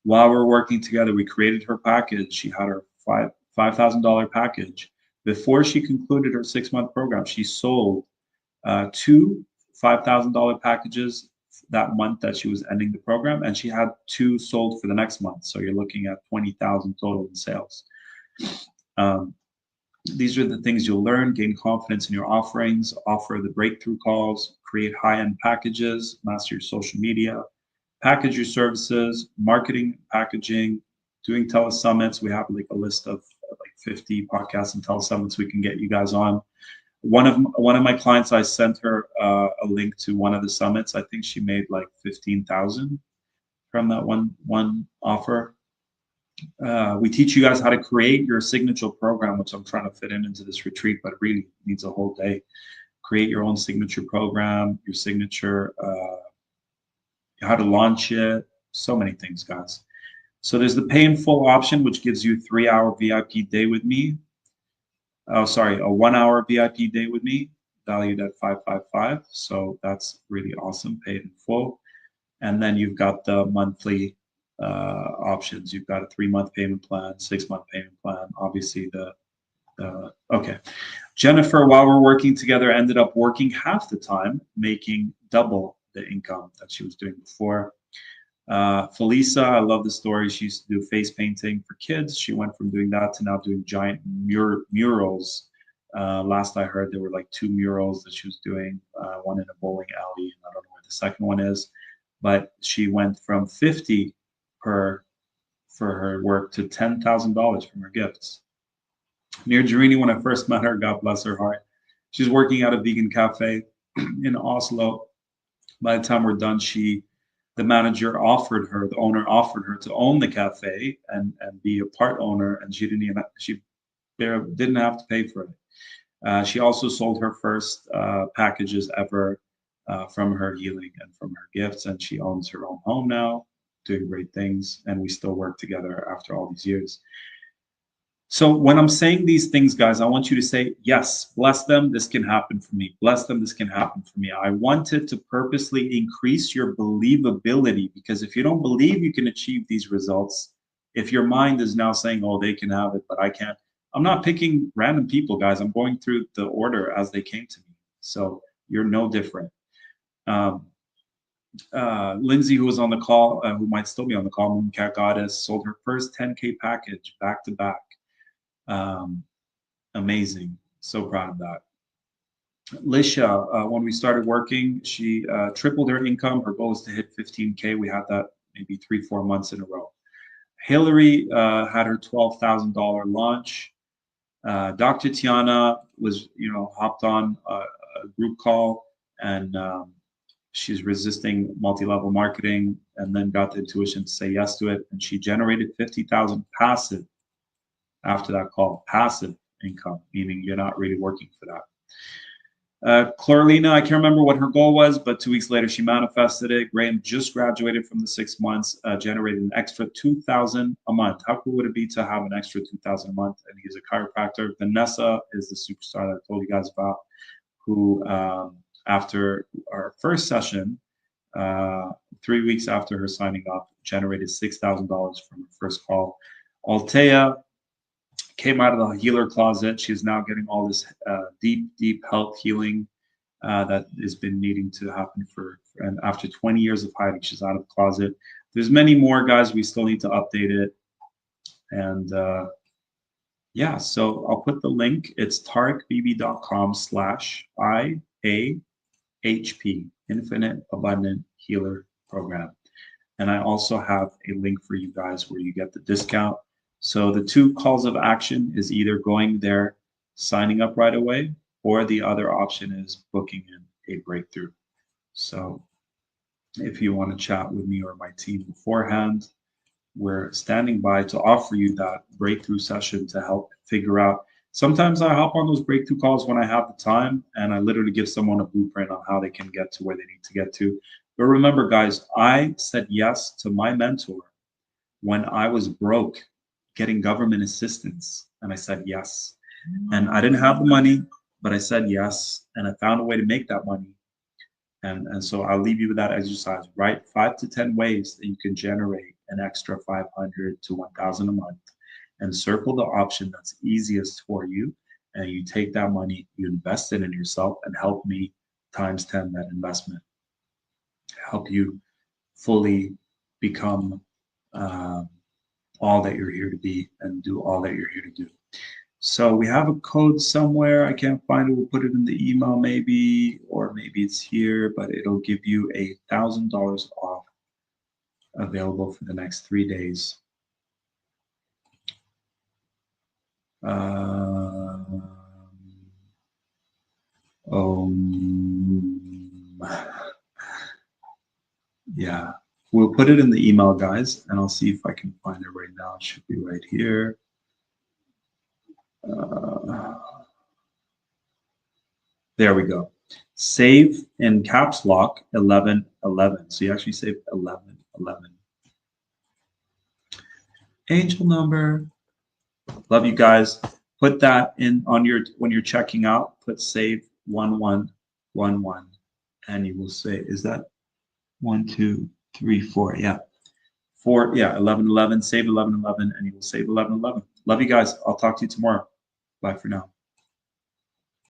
While we're working together, we created her package. She had her $5,000 package. Before she concluded her 6-month program, she sold 2 $5,000 packages that month that she was ending the program, and she had 2 sold for the next month. So you're looking at 20,000 total in sales. These are the things you'll learn: gain confidence in your offerings, offer the breakthrough calls, create high-end packages, master your social media, package your services, marketing, packaging, doing telesummits. We have like a list of like 50 podcasts and telesummits we can get you guys on. One of my clients, I sent her a link to one of the summits. I think she made like 15,000 from that one offer. We teach you guys how to create your signature program, which I'm trying to fit into this retreat, but really needs a whole day. Create your own signature program, your signature, how to launch it, so many things, guys. So there's the pay in full option, which gives you a 3-hour VIP day with me. Oh, sorry, a 1-hour VIP day with me. valued at 555. So that's really awesome, paid in full. And then you've got the monthly options. You've got a 3-month payment plan, 6-month payment plan. Obviously okay. Jennifer, while we're working together, ended up working half the time, making double the income that she was doing before. Felisa, I love the story. She used to do face painting for kids. She went from doing that to now doing giant murals. Last I heard, there were like 2 murals that she was doing, one in a bowling alley, and I don't know where the second one is. But she went from 50 for her work to $10,000 from her gifts. Mirjarini, when I first met her, God bless her heart, she's working at a vegan cafe in Oslo. By the time we're done, the manager offered her, the owner offered her to own the cafe and be a part owner, and she didn't have to pay for it. She also sold her first packages ever from her healing and from her gifts, and she owns her own home now, doing great things, and we still work together after all these years. So when I'm saying these things, guys, I want you to say, yes, bless them, this can happen for me. Bless them, this can happen for me. I wanted to purposely increase your believability, because if you don't believe you can achieve these results, if your mind is now saying, oh, they can have it, but I can't. I'm not picking random people, guys. I'm going through the order as they came to me. So you're no different. Lindsay, who was on the call, who might still be on the call, Mooncat Goddess, sold her first 10K package back to back. Amazing. So proud of that. Lisha, when we started working, she tripled her income. Her goal is to hit 15K. We had that maybe 3-4 months in a row. Hillary had her $12,000 launch. Dr. Tiana was, hopped on a group call, and she's resisting multi-level marketing, and then got the intuition to say yes to it. And she generated 50,000 passive after that call, passive income, meaning you're not really working for that. Clarlina, I can't remember what her goal was, but 2 weeks later she manifested it. Graham just graduated from the 6 months, generated an extra 2,000 a month. How cool would it be to have an extra 2,000 a month? And he's a chiropractor. Vanessa is the superstar that I told you guys about, who after our first session, 3 weeks after her signing up, generated $6,000 from her first call. Altea came out of the healer closet. She's now getting all this deep health healing that has been needing to happen and after 20 years of hiding, she's out of the closet. There's many more, guys. We still need to update it. And yeah, so I'll put the link. It's tariqbibi.com/IAHP, Infinite Abundant Healer Program. And I also have a link for you guys where you get the discount. So the 2 calls of action is either going there, signing up right away, or the other option is booking in a breakthrough. So if you want to chat with me or my team beforehand, we're standing by to offer you that breakthrough session to help figure out. Sometimes I hop on those breakthrough calls when I have the time, and I literally give someone a blueprint on how they can get to where they need to get to. But remember, guys, I said yes to my mentor when I was broke, getting government assistance, and I said yes. And I didn't have the money, but I said yes, and I found a way to make that money. And so I'll leave you with that exercise. Write 5 to 10 ways that you can generate an extra 500 to 1,000 a month, and circle the option that's easiest for you. And you take that money, you invest it in yourself, and help me times 10 that investment. Help you fully become all that you're here to be and do all that you're here to do. So we have a code somewhere. I can't find it. We'll put it in the email maybe, or maybe it's here, but it'll give you $1,000 off, available for the next 3 days. Yeah, we'll put it in the email, guys, and I'll see if I can find it right now. It should be right here. There we go. Save in caps lock 1111. So you actually save 1111. Angel number. Love you guys. Put that in on your, when you're checking out, put save 1111, and you will say, is that 1, 2, 3, 4? Yeah. 4, yeah, 1111, save 1111, and you will save 1111. Love you guys. I'll talk to you tomorrow. Bye for now.